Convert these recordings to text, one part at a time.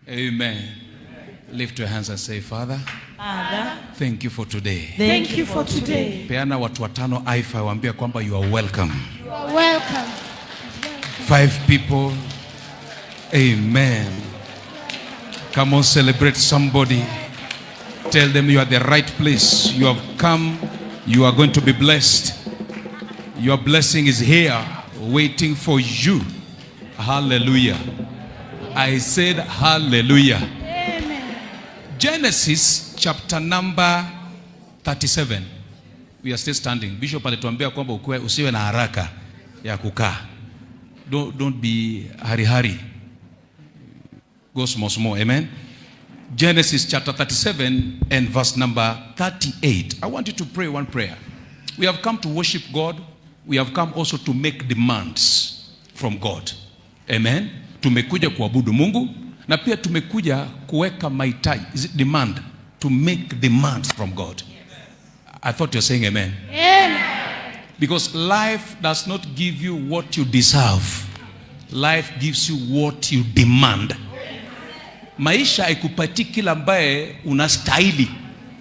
Amen. Lift your hands and say, Father, thank you for today. Thank you for today. Peana watu watano aifa waambia kwamba you are welcome. You are welcome. 5 people. Amen. Come on, celebrate somebody. Tell them you are the right place. You have come. You are going to be blessed. Your blessing is here waiting for you. Hallelujah. I said hallelujah. Amen. Genesis chapter number 37. We are still standing. Bishop alituambia kwamba usiwe na haraka ya kukaa. Don't be hurry. Go small. Amen. Genesis chapter 37 and verse number 38. I want you to pray one prayer. We have come to worship God. We have come also to make demands from God. Amen. Tumekuja kuabudu Mungu na pia tumekuja kuweka mahitaji. Is it demand? To make demands from God. I thought you're saying amen. Amen. Because life does not give you what you deserve. Life gives you what you demand. Maisha haikupatii kila ambaye unastahili,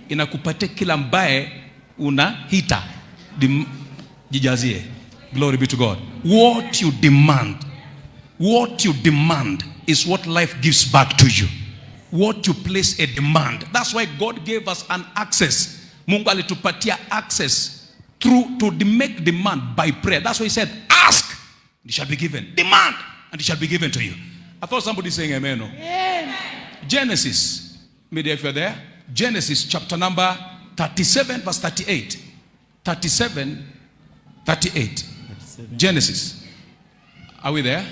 inakupatia kila ambaye unahita. Jijazie. Glory be to God. What you demand is what life gives back to you. What you place a demand. That's why God gave us an access. Mungu alitupatia access to make demand by prayer. That's why he said, ask, and it shall be given. Demand, and it shall be given to you. I thought somebody saying amen. No? Amen. Genesis, maybe if you're there, Genesis chapter number 37 verse 38. 38. Genesis. Are we there?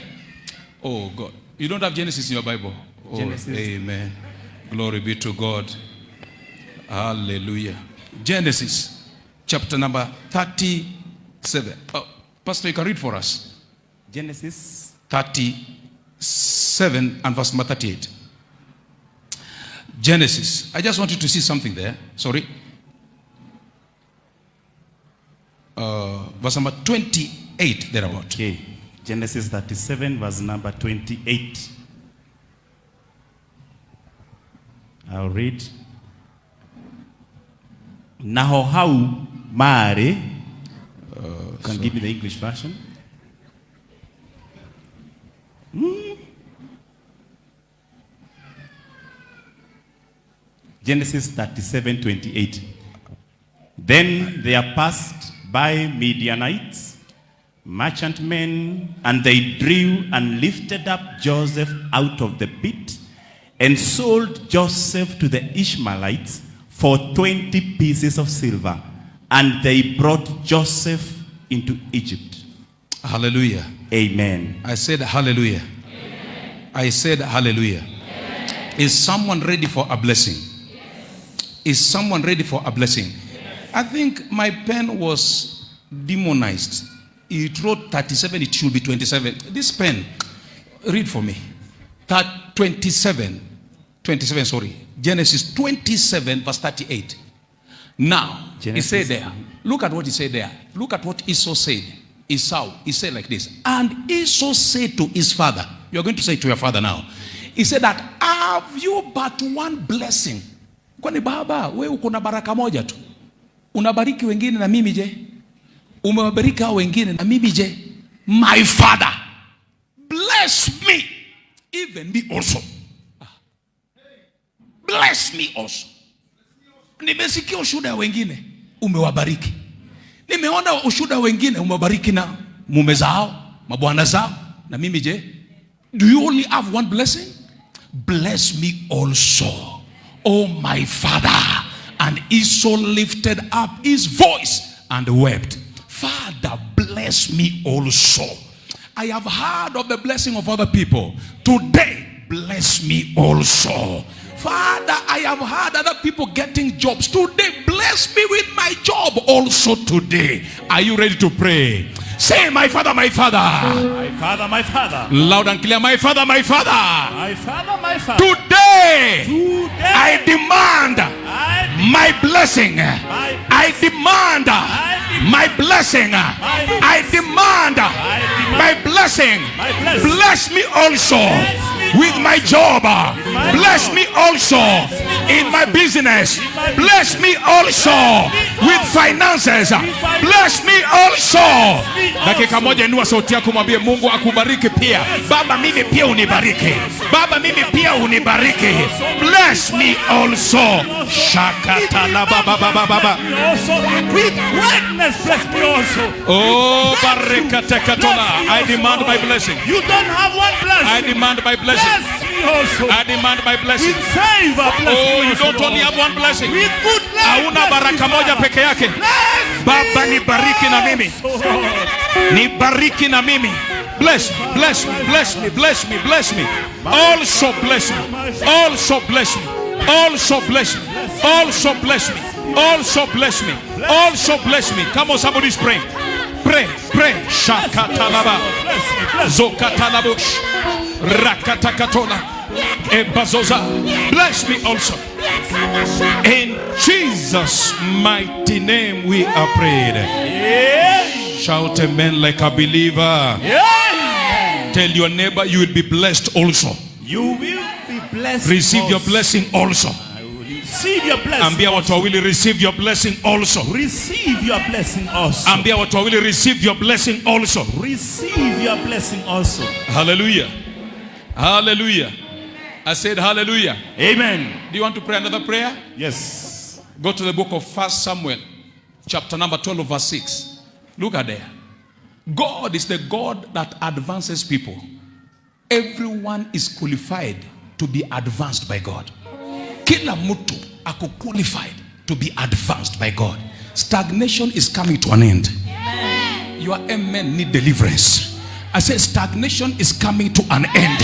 Oh God. You don't have Genesis in your Bible? Oh, Genesis. Amen. Glory be to God. Hallelujah. Genesis chapter number 37. Oh, Pastor, you can read for us. Genesis 37 and verse number 38. Genesis. I just want you to see something there. Sorry. Verse number 28 thereabout. Okay. Genesis 37 verse number 28. I'll read. Nahohau mare. Can give me the English version. Genesis 37:28. Then there passed by Midianites, merchantmen, and they drew and lifted up Joseph out of the pit and sold Joseph to the Ishmaelites for 20 pieces of silver. And they brought Joseph into Egypt. Hallelujah. Amen. I said hallelujah. Amen. I said hallelujah. Amen. Is someone ready for a blessing? Yes. Is someone ready for a blessing? Yes. I think my pen was demonized. It wrote 37, it should be 27. This pen, read for me. 27, sorry. Genesis 27 verse 38. Now, Genesis. he said there, look at what he said there. Look at what Esau said. Esau, he said like this. And Esau said to his father, you're going to say to your father now. He said that, have you but one blessing? Kwani baba, we uko na baraka moja tu. Unabariki wengine na mimi je? Umewabariki hao wengine na mimi je? My father, bless me, even me also. Bless me also. Nimesikia ushuhuda wengine umewabariki. Nimeona ushuhuda wengine umewabariki na mume zao, mabwana zao, na mimi je? Do you only have one blessing? Bless me also, oh my father. And Esau lifted up his voice and wept. Father, bless me also. I have heard of the blessing of other people. Today, bless me also. Father, I have heard other people getting jobs. Today, bless me with my job also today. Are you ready to pray? Say, my father, my father. My father, my father. Loud and clear, my father, my father. My father, my father. Today, I demand my blessing. I demand my blessing. I demand my blessing. Bless me also. with my job. Bless me also in my business. Bless me also with finances. Bless me also. Dakika moja, inua sauti yako mwambie Mungu akubariki pia. Baba mimi pia unibariki. Baba mimi pia unibariki. Bless me also. Shakata la baba baba baba. With greatness, bless me also. Oh, barekate katola. I demand my blessing. You don't have one blessing. I demand my blessing. Bless me also. I demand my blessing. With favor, bless me Oh, you also. don't only have one blessing. With good luck, Hauna baraka moja peke yake. Baba nibariki na mimi. Nibariki na mimi. Bless me, bless me, bless me, bless me, bless me. Also bless me. Also bless me. Also bless me. Also bless me. Also bless me. Also bless me. Come on, somebody's praying. Pray, pray. Shakatalaba. Zokatalabush. Rakatakatola. Ebazoza. Bless me also. In Jesus' mighty name we are prayed. Yeah. Shout amen like a believer. Yeah. Tell your neighbor you will be blessed also. You will be blessed. Receive your also. blessing also. I will receive your blessing. Ambia watu wawili receive your blessing also. Receive your blessing also. Ambia watu wawili receive your blessing also. Receive your blessing also. Hallelujah. Hallelujah. I said hallelujah. Amen. Do you want to pray another prayer? Yes. Go to the book of 1 Samuel, chapter number 12, verse 6. Look at there. God is the God that advances people. Everyone is qualified to be advanced by God. Kila mtu ako qualified to be advanced by God. Stagnation is coming to an end. Your amen need deliverance. I said stagnation is coming to an end.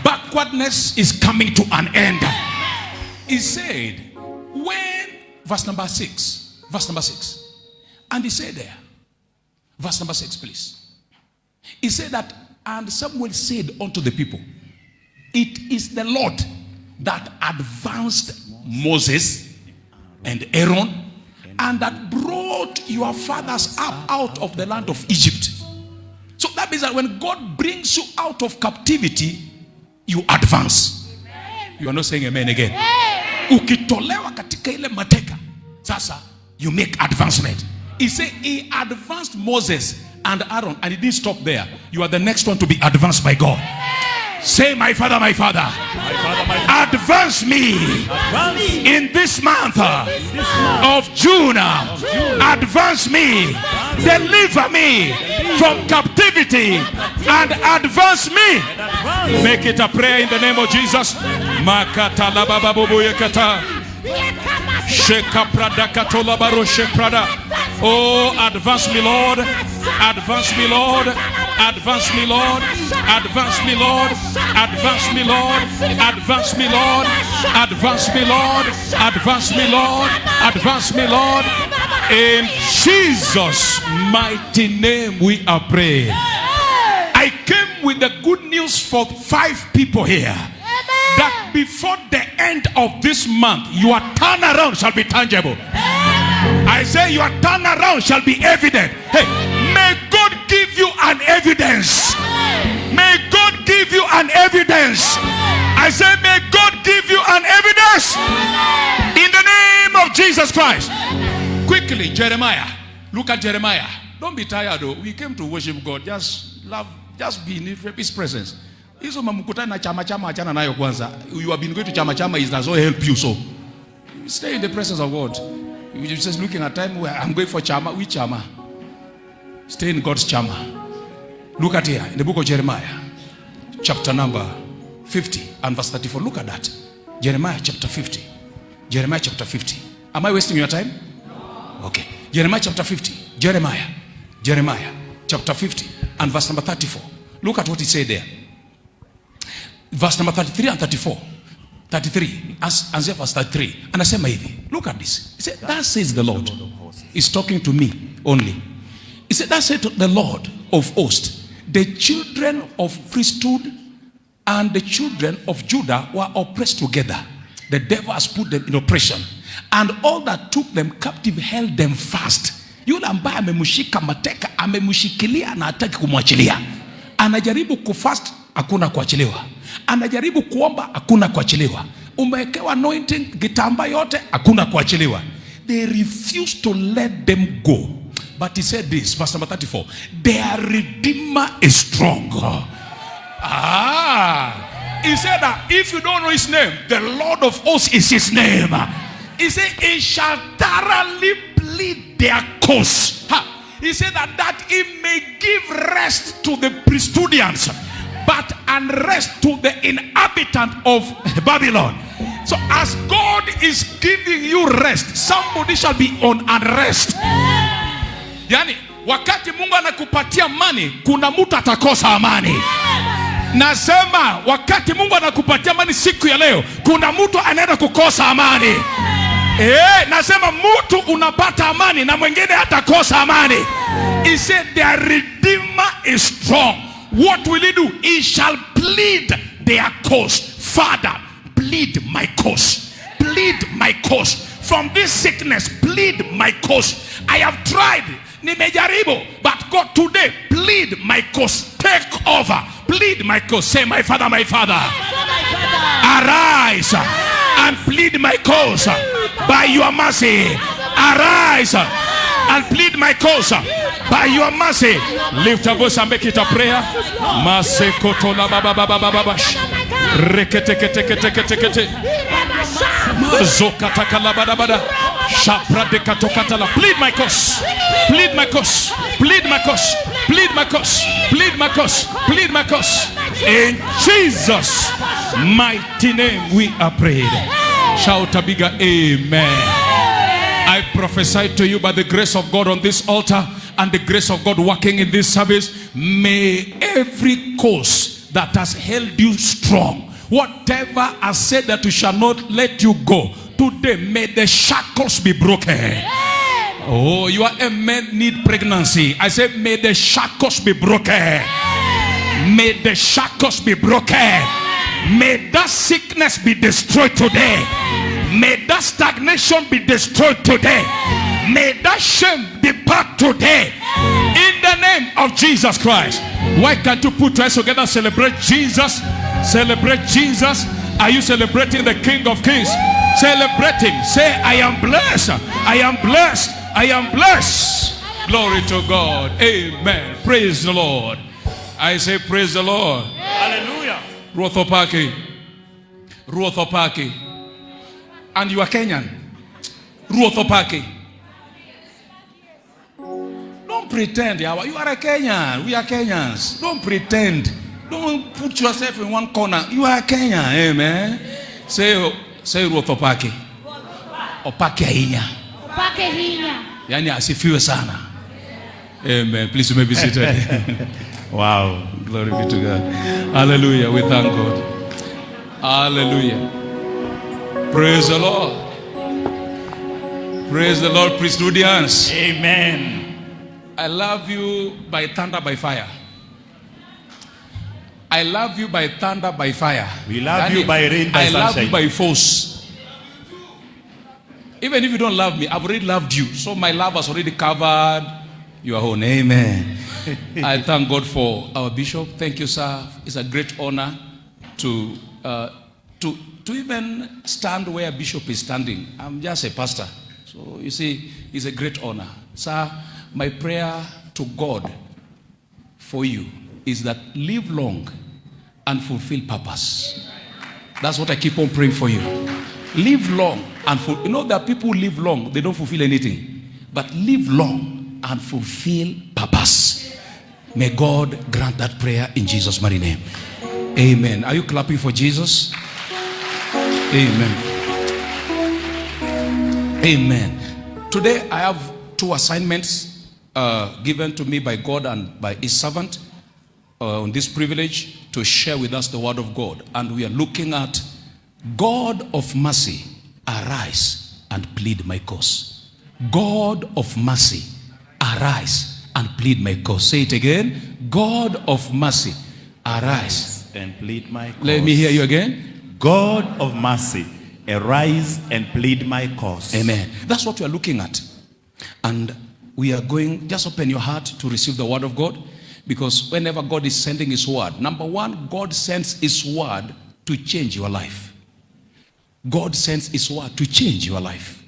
Backwardness is coming to an end. He said, when, verse number 6, and he said there, verse number 6, please. He said that, and Samuel said unto the people, it is the Lord that advanced Moses and Aaron, and that brought your fathers up out of the land of Egypt. So that means that when God brings you out of captivity, you advance. You are not saying amen again. Ukitolewa katika ile mateka, sasa you make advancement. He said he advanced Moses and Aaron, and he didn't stop there. You are the next one to be advanced by God. Say, my father, my father, advance me in this month of June. Advance me, deliver me from captivity, and advance me. Make it a prayer in the name of Jesus. Oh, advance me, Lord. Advance me, Lord. Advance me, Lord. Advance me, Lord. Advance me, Lord. Advance me, Lord. Advance me, Lord. Advance me, Lord. Advance me, Lord. In Jesus' mighty name we are praying. I came with the good news for 5 people here. That before the end of this month, your turnaround shall be tangible. I say your turnaround shall be evident. Hey, may God give you an evidence. May God give you an evidence. I say may God give you an evidence. In the name of Jesus Christ. Quickly, Jeremiah. Look at Jeremiah. Don't be tired though. We came to worship God. Just love, just be in His presence. Hizo mamkutana na chama achana nayo kwanza. You have been going to chama it does not help you, so stay in the presence of God. You just looking at time where I'm going for chama. Which chama? Stay in God's chama. Look at here in the book of Jeremiah, chapter number 50 and verse 34. Look at that. Jeremiah chapter 50. Jeremiah chapter 50. Am I wasting your time? Okay. Jeremiah chapter 50. Jeremiah chapter 50 and verse number 34. Look at what he said there. Verse number 33 and 34. 33. Answer verse 33. And I say, look at this. He said, that says the Lord. He's talking to me only. He said, that said the Lord of hosts, the children of priesthood and the children of Judah were oppressed together. The devil has put them in oppression. And all that took them captive held them fast. Yule ambaye amemushika mateka, amemushikilia na hataki kumwachilia. Anajaribu kufast, hakuna kuachiliwa. Anajaribu kuomba, hakuna kuachiliwa. Umewekewa anointing, kitamba yote, hakuna kuachiliwa. They refuse to let them go. But he said this, verse number 34. Their Redeemer is strong. He said that if you don't know his name, the Lord of hosts is his name. He said, he shall thoroughly plead their cause. He said that he may give rest to the Pristunians, but unrest to the inhabitant of Babylon. So as God is giving you rest, somebody shall be on unrest. Yani, wakati Mungu anakupatia amani, kuna mtu atakosa amani. Nasema wakati Mungu anakupatia amani siku ya leo, kuna mtu anaenda kukosa amani. Nasema mtu unapata amani na mwingine atakosa amani. He said their Redeemer is strong. What will he do? He shall plead their cause. Father, plead my cause. Plead my cause. From this sickness, plead my cause. I have tried. Nimejaribu. But God, today, plead my cause. Take over. Plead my cause. Say, my Father, my Father. Arise and plead my cause by your mercy. Arise and plead my cause by your mercy. Lift your voice and make it a prayer. Masekotola baba baba baba. Rekete kete kete kete kete. Mazokatakala bada bada. Shapra de katokatala. Plead my cause. Plead my cause. Plead my cause. Plead my cause. Plead my cause. Plead my cause. In Jesus' mighty name we are prayed. Shout a bigger amen. I prophesy to you by the grace of God on this altar and the grace of God working in this service, may every cause that has held you strong, whatever has said that you shall not let you go, today may the shackles be broken. Oh, you are a man need pregnancy. I said may the shackles be broken. May the shackles be broken. May that sickness be destroyed today. May that stagnation be destroyed today. May that shame depart today. In the name of Jesus Christ. Why can't you put us together? Celebrate Jesus. Celebrate Jesus. Are you celebrating the King of Kings? Celebrating. Say, I am blessed. I am blessed. I am blessed. Glory to God. Amen. Praise the Lord. I say praise the Lord. Hallelujah. Ruothopaki. Ruothopaki. And you are Kenyan. Ruothopaki. Don't pretend. You are a Kenyan. We are Kenyans. Don't pretend. Don't put yourself in one corner. You are a Kenyan. Amen. Say Ruothopaki. Opaki hinya. Opaki hinya. Yani asifiwe sana. Amen. Please you may be seated. Wow. Glory be to God. Hallelujah. We thank God. Hallelujah. Praise the Lord. Praise the Lord, Pristunians. Amen. I love you by thunder, by fire. I love you by thunder, by fire. We love you by rain, by sunshine. I love you by force. Even if you don't love me, I've already loved you. So my love has already covered your own. Amen. I thank God for our bishop. Thank you, sir. It's a great honor to even stand where bishop is standing. I'm just a pastor. So you see, it's a great honor. Sir, my prayer to God for you is that live long and fulfill purpose. That's what I keep on praying for you. Live long and you know, there are people who live long, they don't fulfill anything. But live long and fulfill purpose. May God grant that prayer in Jesus' mighty name. Amen. Are you clapping for Jesus? Amen. Amen. Today I have two assignments given to me by God and by his servant on this privilege to share with us the word of God. And we are looking at God of mercy, arise and plead my cause. God of mercy, arise and plead my cause. Say it again. God of mercy, arise and plead my cause. Let me hear you again. God of mercy, arise and plead my cause. Amen. That's what we are looking at. And we are going, just open your heart to receive the word of God. Because whenever God is sending his word, number one, God sends his word to change your life. God sends his word to change your life.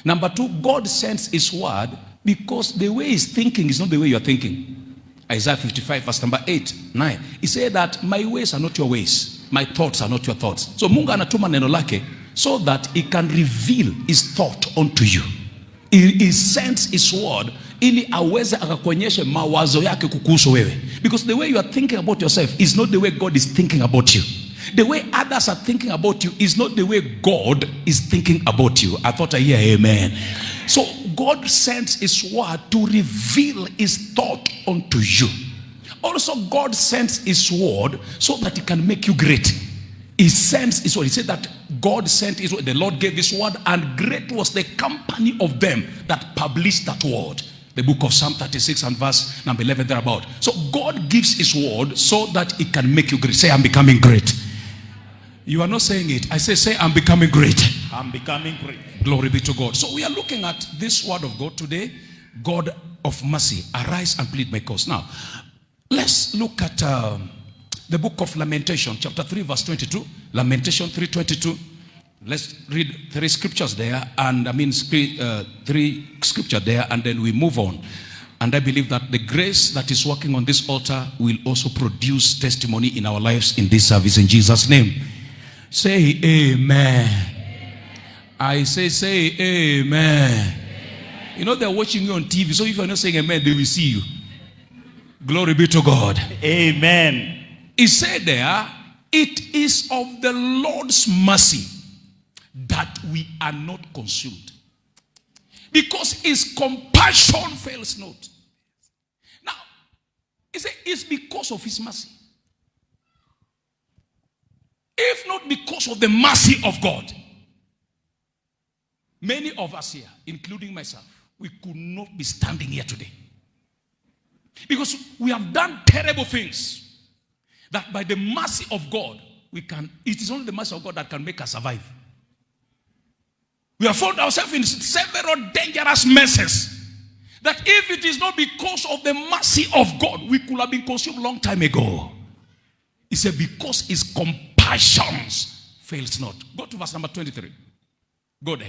Number two, God sends his word because the way he's thinking is not the way you're thinking. Isaiah 55 verse number 8, 9. He said that my ways are not your ways. My thoughts are not your thoughts. So Mungu anatuma neno lake so that he can reveal his thought unto you. He sends his word ili aweze akakuonyeshe mawazo yake kukuhusu wewe. Because the way you are thinking about yourself is not the way God is thinking about you. The way others are thinking about you is not the way God is thinking about you. I thought I hear amen. So God sends his word to reveal his thought unto you. Also God sends his word so that he can make you great. He sends his word. He said that God sent his word. The Lord gave his word, and great was the company of them that published that word. The book of Psalm 36 and verse number 11 thereabout. So God gives his word so that it can make you great. Say, I'm becoming great. You are not saying it. I say, I'm becoming great. I'm becoming great. Glory be to God. So we are looking at this word of God today. God of mercy, arise and plead my cause. Now, let's look at the book of Lamentation, chapter 3, verse 22. Lamentation 3:22. Let's read three scriptures there, and three scriptures there, and then we move on. And I believe that the grace that is working on this altar will also produce testimony in our lives in this service in Jesus' name. Say amen. I say amen. You know they're watching you on TV, so if you're not saying amen, they will see you. Glory be to God. Amen. He said there, it is of the Lord's mercy that we are not consumed, because his compassion fails not. Now, he said it's because of his mercy. If not because of the mercy of God, many of us here, including myself, we could not be standing here today. Because we have done terrible things that by the mercy of God, it is only the mercy of God that can make us survive. We have found ourselves in several dangerous messes that if it is not because of the mercy of God, we could have been consumed a long time ago. He said, because his compassions fails not. Go to verse number 23. Go there.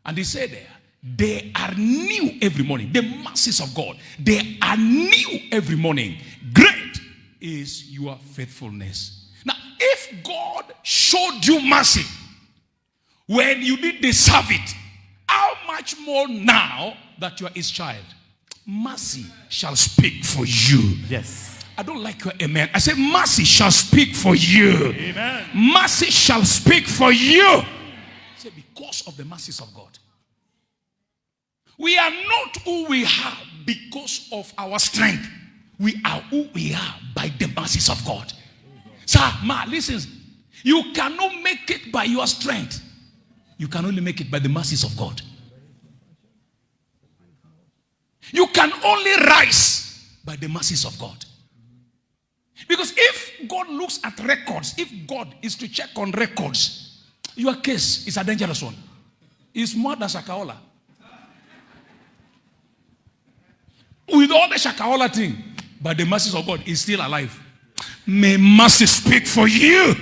And he said there, they are new every morning. The mercies of God, they are new every morning. Great is your faithfulness. Now, if God showed you mercy when you didn't deserve it, how much more now that you are his child? Mercy shall speak for you. Yes. I don't like your amen. I say mercy shall speak for you. Amen. Mercy shall speak for you. Say because of the mercies of God. We are not who we are because of our strength. We are who we are by the mercies of God. Sir, listen. You cannot make it by your strength. You can only make it by the mercies of God. You can only rise by the mercies of God. Because if God looks at records, if God is to check on records, your case is a dangerous one. It's more than Shakaola. With all the Shakaola thing, but the mercies of God is still alive. May mercy speak for you.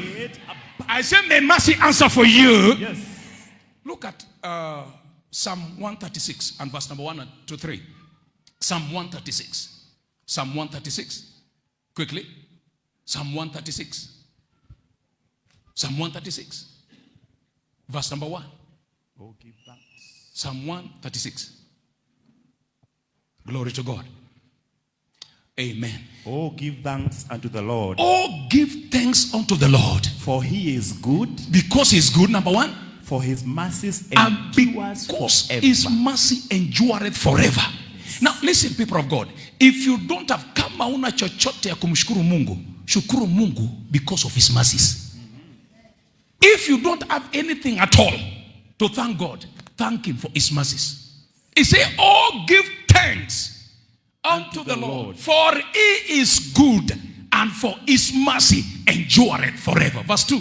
I say may mercy answer for you. Yes. Look at Psalm 136 and verse number 1 to 3. Psalm 136. Psalm 136. Quickly. Psalm 136. Psalm 136. Verse number 1. Oh, give thanks. Psalm 136. Glory to God. Amen. Oh, give thanks unto the Lord. Oh, give thanks unto the Lord. For he is good. Because he is good, number one. For his mercies And endures because forever. his mercy endureth forever. Now listen, people of God. If you don't have kama una chochote ya kumshukuru Mungu, shukuru Mungu because of his mercies. If you don't have anything at all to thank God, thank him for his mercies. He said, oh, give thanks unto the Lord, for he is good, and for his mercy endureth forever. Verse 2.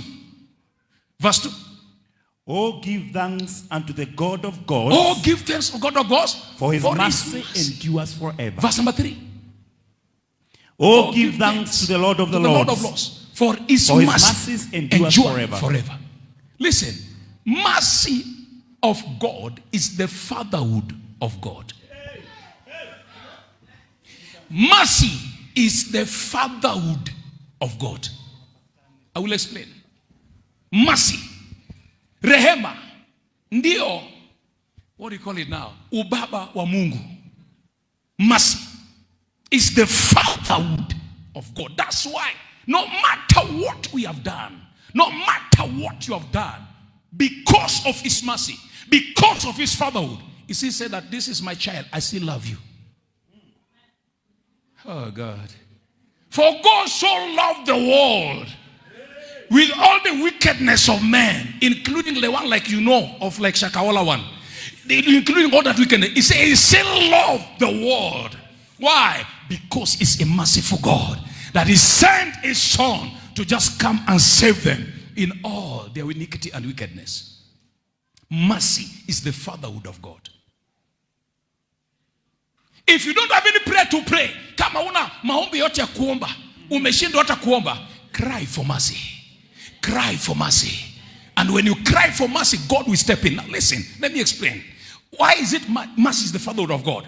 Verse 2. Oh, give thanks unto the God of gods. Oh, give thanks to God of gods, for his mercy endures forever. Verse number 3. Oh, give thanks to the Lord of the Lords. For his mercies endure forever. Listen, mercy of God is the fatherhood of God. Mercy is the fatherhood of God. I will explain. Mercy, rehema, ndio, what do you call it now? Ubaba wa Mungu. Mercy is the fatherhood of God. That's why no matter what we have done, no matter what you have done, because of his mercy, because of his fatherhood, he still said that this is my child, I still love you. Oh God. For God so loved the world with all the wickedness of man, including the one like of like Shakawala one, including all that wickedness. He said he still loved the world. Why? Because it's a merciful God that he sent his son to just come and save them in all their iniquity and wickedness. Mercy is the fatherhood of God. If you don't have any prayer to pray, kama una maombi yote ya kuomba, umeshindwa hata kuomba, cry for mercy. Cry for mercy. And when you cry for mercy, God will step in. Now listen, let me explain. Why is it mercy is the fatherhood of God?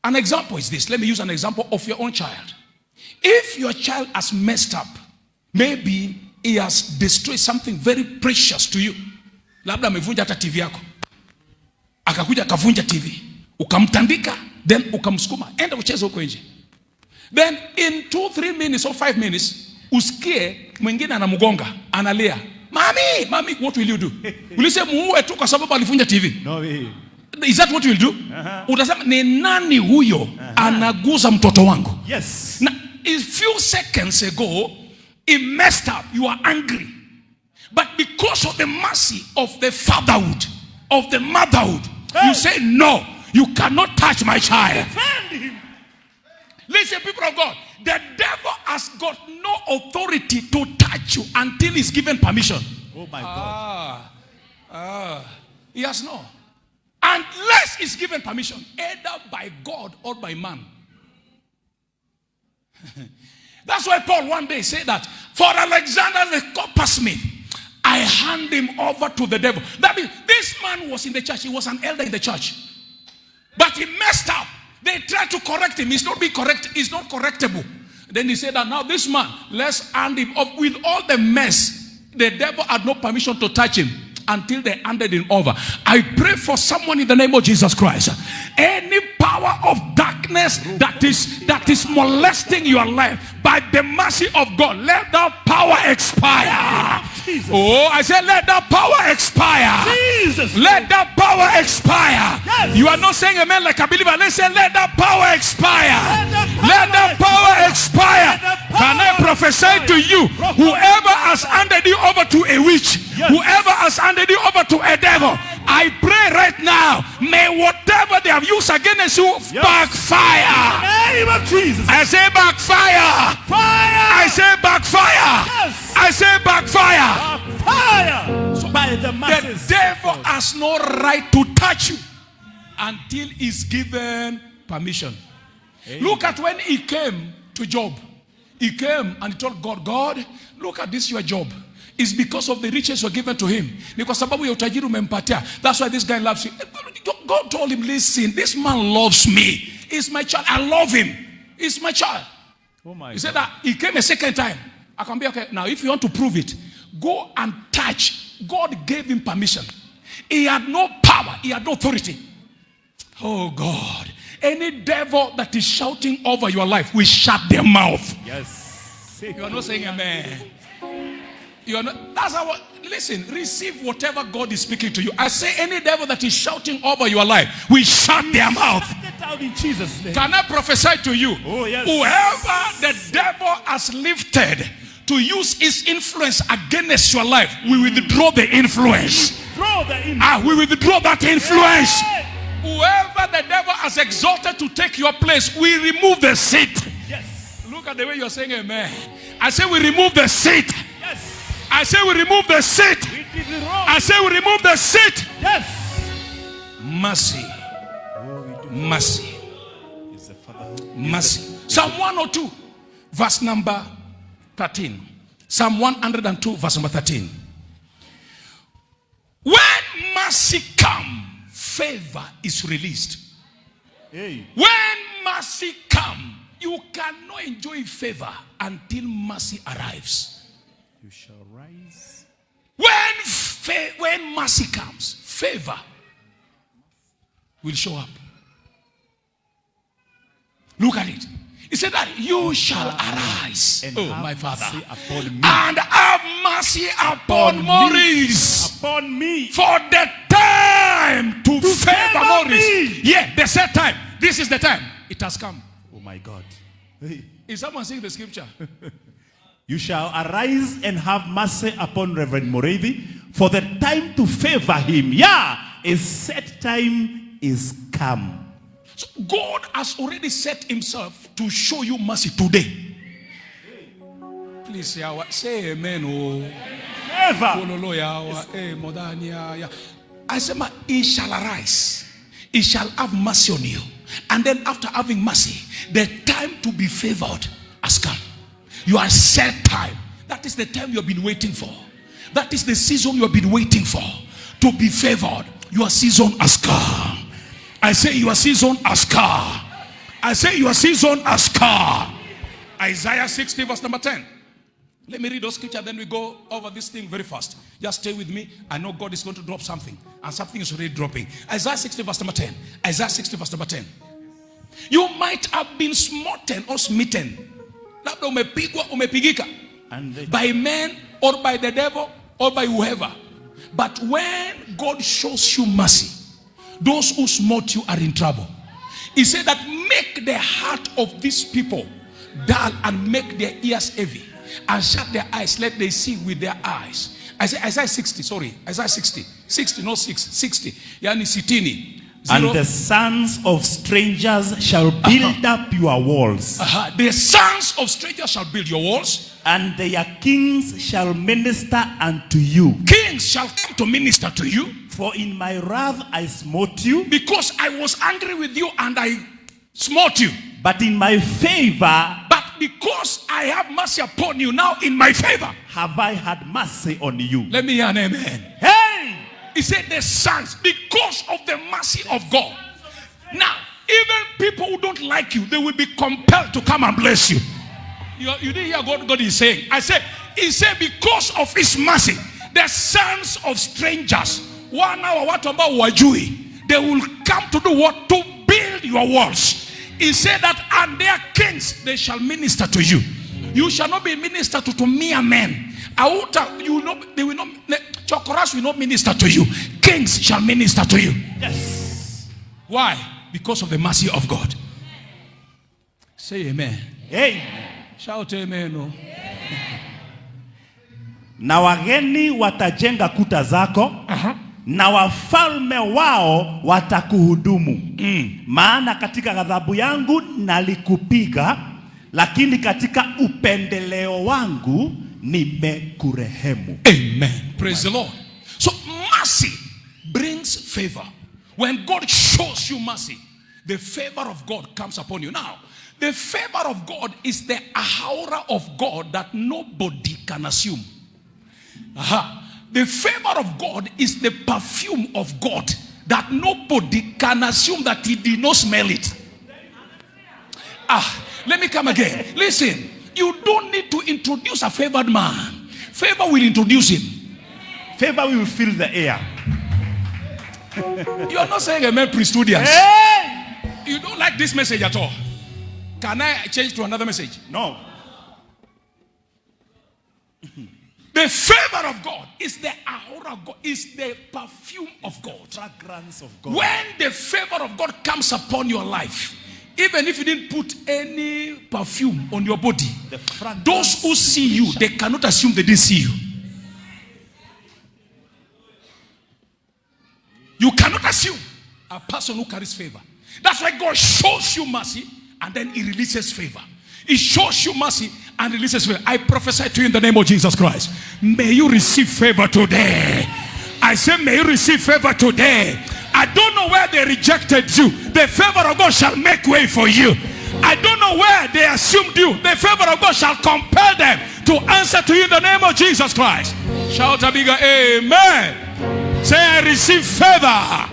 An example is this. Let me use an example of your own child. If your child has messed up, maybe he has destroyed something very precious to you. Labda amevunja hata TV yako. Akakuja akavunja TV. Ukamtandika, then ukamsukuma. Enda ucheze huko nje. Then in 2-3 minutes or 5 minutes, usikie mwingine anamgonga, analia. Mami, what will you do? Will you say muue tu kwa sababu alivunja TV? No way. Is that what you will do? Utasema ni nani huyo anaguza mtoto wangu? Yes. Now, a few seconds ago, he messed up. You are angry. But because of the mercy of the fatherhood, of the motherhood, you say, no, you cannot touch my child. Defend him. Listen, people of God, the devil has got no authority to touch you until he's given permission. Oh my God. He has no. Unless he's given permission, either by God or by man. That's why Paul one day said that, for Alexander the coppersmith, I hand him over to the devil. That means this man was in the church. He was an elder in the church. But he messed up. They tried to correct him. He's not being correct. He's not correctable. Then he said that now this man, let's hand him up with all the mess. The devil had no permission to touch him until they handed him over. I pray for someone in the name of Jesus Christ. Any power of darkness that is molesting your life, by the mercy of God, let that power expire. Oh, I said let that power expire. Jesus. Let that power expire. Yes. You are not saying amen like a believer. Let's say let that power expire. Let that power expire. Can I prophesy to you? Whoever has handed you over to a witch, whoever has handed you over to a devil, I pray right now, may whatever they have used against you backfire. In the name of Jesus. I say backfire. Fire. I say backfire. Yes. I say backfire. Fire. So by the masses. The devil has no right to touch you until he's given permission. Amen. Look at when he came to Job. He came and he told God, God, look at this your job. It's because of the riches were given to him. Because sababu ya utajiri umempatia. That's why this guy loves you. God told him, listen, this man loves me. He's my child. I love him. He's my child. Oh my he said that he came a second time. I can be okay. Now, if you want to prove it, go and touch. God gave him permission. He had no power. He had no authority. Oh God. Any devil that is shouting over your life, we shut their mouth. Yes. You are not saying amen. You are not. That's how. Listen, receive whatever God is speaking to you. I say any devil that is shouting over your life, we shut their mouth. Get out in Jesus' name. Can I prophesy to you? Oh yes. Whoever the devil has lifted to use his influence against your life, we withdraw the influence. We withdraw that influence. Yeah. Whoever the devil has exalted to take your place, we remove the seat. Yes. Look at the way you're saying amen. I say we remove the seat. Yes. I say we remove the seat. I say we remove the seat. Yes. Mercy. Mercy. Mercy. Psalm 102. verse number 13. Psalm 102, verse number 13. When mercy comes, favor is released. Hey. When mercy comes, you cannot enjoy favor until mercy arrives. You shall rise. When mercy comes, favor will show up. Look at it. He said that you shall arise, and my Father, upon me. and have mercy upon Maurice. Upon me. For the time to favor Maurice. Me. Yeah, the set time. This is the time. It has come. Oh my God. Hey. Is someone saying the scripture? You shall arise and have mercy upon Reverend Morevi, for the time to favor him. Yeah, a set time is come. So God has already set himself to show you mercy today. Please say amen. I said, he shall arise. He shall have mercy on you. And then after having mercy, the time to be favored has come. You are set time. That is the time you have been waiting for. That is the season you have been waiting for. To be favored. Your season has come. I say your season has come. I say your season has come. Isaiah 60 verse number 10. Let me read those scriptures, then we go over this thing very fast. Just stay with me. I know God is going to drop something. And something is already dropping. Isaiah 60 verse number 10. Isaiah 60 verse number 10. You might have been smoten or smitten. By men or by the devil or by whoever. But when God shows you mercy, those who smote you are in trouble. He said that make the heart of these people dull and make their ears heavy and shut their eyes, let they see with their eyes. Isaiah 60, sorry, Isaiah 60. 60, not 6, 60. Yani sitini. And the sons of strangers shall build up your walls. The sons of strangers shall build your walls. And their kings shall minister unto you. Kings shall come to minister to you. For in my wrath I smote you. Because I was angry with you and I smote you. But in my favor. But because I have mercy upon you, now in my favor have I had mercy on you. Let me hear an amen. Hey! He said the sons, because of the mercy of God. Now, even people who don't like you, they will be compelled to come and bless you. You didn't hear what God is saying. He said because of his mercy, the sons of strangers, they will come to do what? To build your walls. He said that, and their kings, they shall minister to you. You shall not be ministered to mere men. They will not, chokoras will not minister to you. Kings shall minister to you. Yes. Why? Because of the mercy of God. Say amen. Hey. Shout amen. No. Na wageni watajenga kuta zako. Na wafalme wao watakuhudumu. Maana katika ghadhabu yangu nalikupiga, lakini katika upendeleo wangu nimekurehemu. Amen. Praise the Lord. So mercy brings favor. When God shows you mercy, the favor of God comes upon you. Now, the favor of God is the aura of God that nobody can assume. The favor of God is the perfume of God that nobody can assume that he did not smell it. Let me come again. Listen, you don't need to introduce a favored man. Favor will introduce him. Favor will fill the air. You are not saying amen, pre-studians. Hey! You don't like this message at all. Can I change to another message? No. The favor of God is the aura of God, is the perfume of God. Fragrance of God. When the favor of God comes upon your life, even if you didn't put any perfume on your body, those who see you, they cannot assume they didn't see you. You cannot assume a person who carries favor. That's why God shows you mercy and then he releases favor. He shows you mercy and releases favor. I prophesy to you in the name of Jesus Christ. May you receive favor today. I say may you receive favor today. I don't know where they rejected you. The favor of God shall make way for you. I don't know where they assumed you. The favor of God shall compel them to answer to you in the name of Jesus Christ. Shout a bigger amen. Say, I receive favor.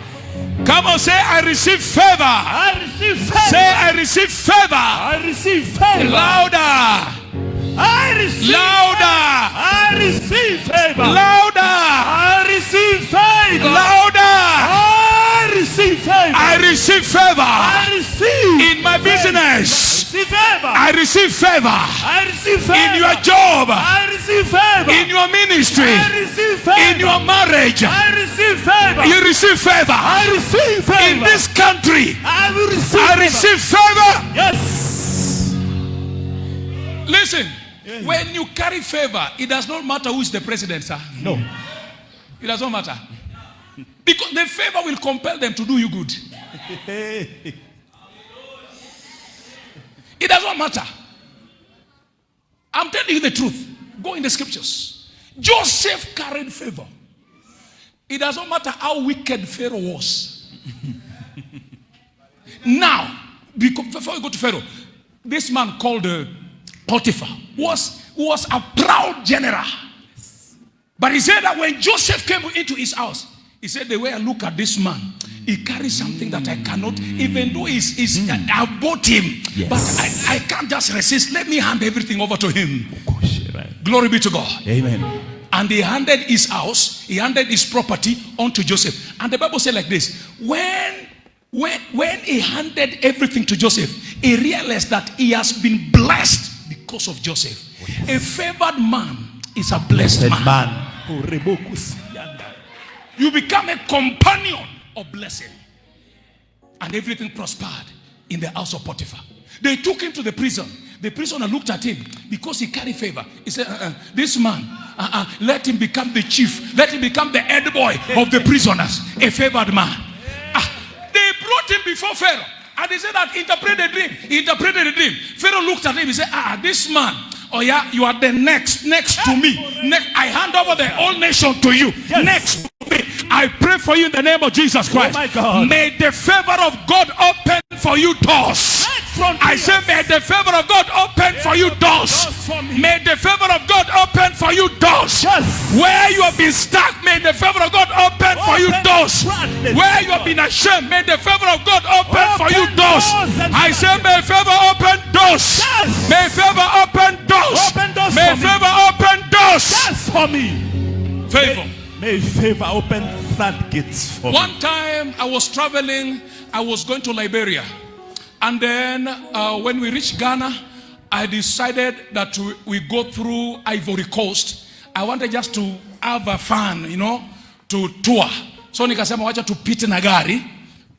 Come on, say, I receive favor. I receive favor. Say, I receive favor. I receive favor. Louder. I receive Louder. I receive favor. Louder. I receive favor. Louder. I receive favor. I receive favor. I receive In my business. receive favor. I receive favor. I receive favor. In your job. I receive favor. In your ministry. I receive favor. In your marriage. I receive favor. You receive favor. I receive favor. In this country. I will receive I favor. receive favor. Yes. Listen. When you carry favor, it does not matter who is the president, sir. No. It does not matter. Because the favor will compel them to do you good. It does not matter. I'm telling you the truth. Go in the scriptures. Joseph carried favor. It does not matter how wicked Pharaoh was. Now, before we go to Pharaoh, this man called Potiphar was a proud general. But he said that when Joseph came into his house, he said, the way I look at this man, he carries something that I cannot, even though I bought him, yes. But I can't just resist. Let me hand everything over to him. Glory be to God. Amen. And he handed his house, he handed his property onto Joseph. And the Bible said like this, when he handed everything to Joseph, he realized that he has been blessed because of Joseph. Oh, yes. A favored man is a blessed man. You become a companion of blessing. And everything prospered in the house of Potiphar. They took him to the prison. The prisoner looked at him because he carried favor. He said, this man, let him become the chief. Let him become the head boy of the prisoners. A favored man. They brought him before Pharaoh. And he said that interpret the dream. He interpreted the dream. Pharaoh looked at him. He said, this man, oh yeah, you are the next to me. I hand over the whole nation to you. Yes. Next to me. I pray for you in the name of Jesus Christ. Oh my God. May the favor of God open for you doors. I say, may the favor of God open for you doors. May the favor of God open for you doors. Yes. Where you have been stuck, may the favor of God open for you doors. Where you have been ashamed, may the favor of God open for you doors. I say, may favor open doors. Yes. May favor open doors. Open doors. May favor open doors. Yes, for me. Favor. May favor open floodgates for me. One time I was traveling, I was going to Liberia. And then when we reached Ghana, I decided that we go through Ivory Coast. I wanted just to have a fun, to tour. So nikasema wacha tupite na gari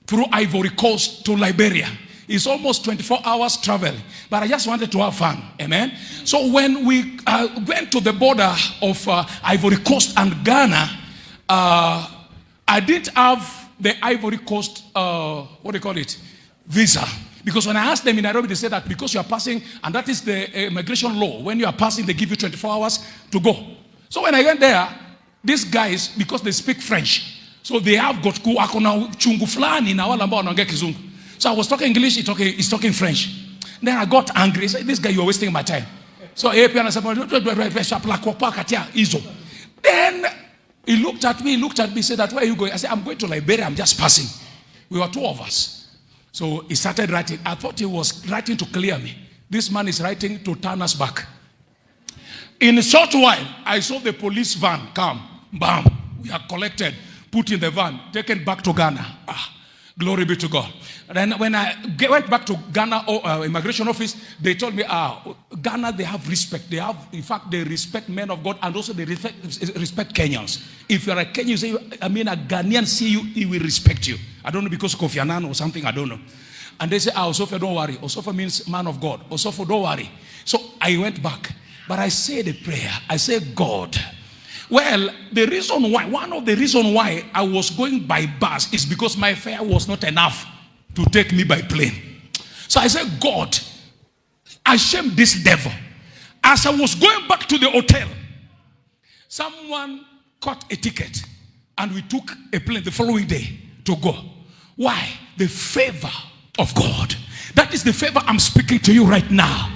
through Ivory Coast to Liberia. It's almost 24 hours travel. But I just wanted to have fun. Amen. So when we went to the border of Ivory Coast and Ghana, I didn't have the Ivory Coast, visa. Because when I asked them in Nairobi, they said that because you are passing, and that is the immigration law, when you are passing, they give you 24 hours to go. So when I went there, these guys, because they speak French, so they have got akona chungu fulani na wala ambao wanaongea kizungu. So I was talking English, he's talking French. Then I got angry. I said, this guy, you're wasting my time. So then he looked at me, said that, where are you going? I said, I'm going to Liberia, I'm just passing. We were two of us. So he started writing. I thought he was writing to clear me. This man is writing to turn us back. In a short while, I saw the police van come. Bam. We are collected, put in the van, taken back to Ghana. Glory be to God. And then when I went back to Ghana immigration office, they told me, Ghana, they have respect. They respect men of God, and also they respect Kenyans. If you're a Kenyan, you say, a Ghanaian see you, he will respect you. I don't know, because Kofi Annan or something, I don't know. And they say, Osofo, don't worry. Osofo means man of God. Osofo, don't worry. So I went back. But I said a prayer. I said, God. Well, one of the reasons why I was going by bus is because my fare was not enough to take me by plane. So I said, God, I shame this devil. As I was going back to the hotel, someone cut a ticket and we took a plane the following day to go. Why? The favor of God. That is the favor I'm speaking to you right now.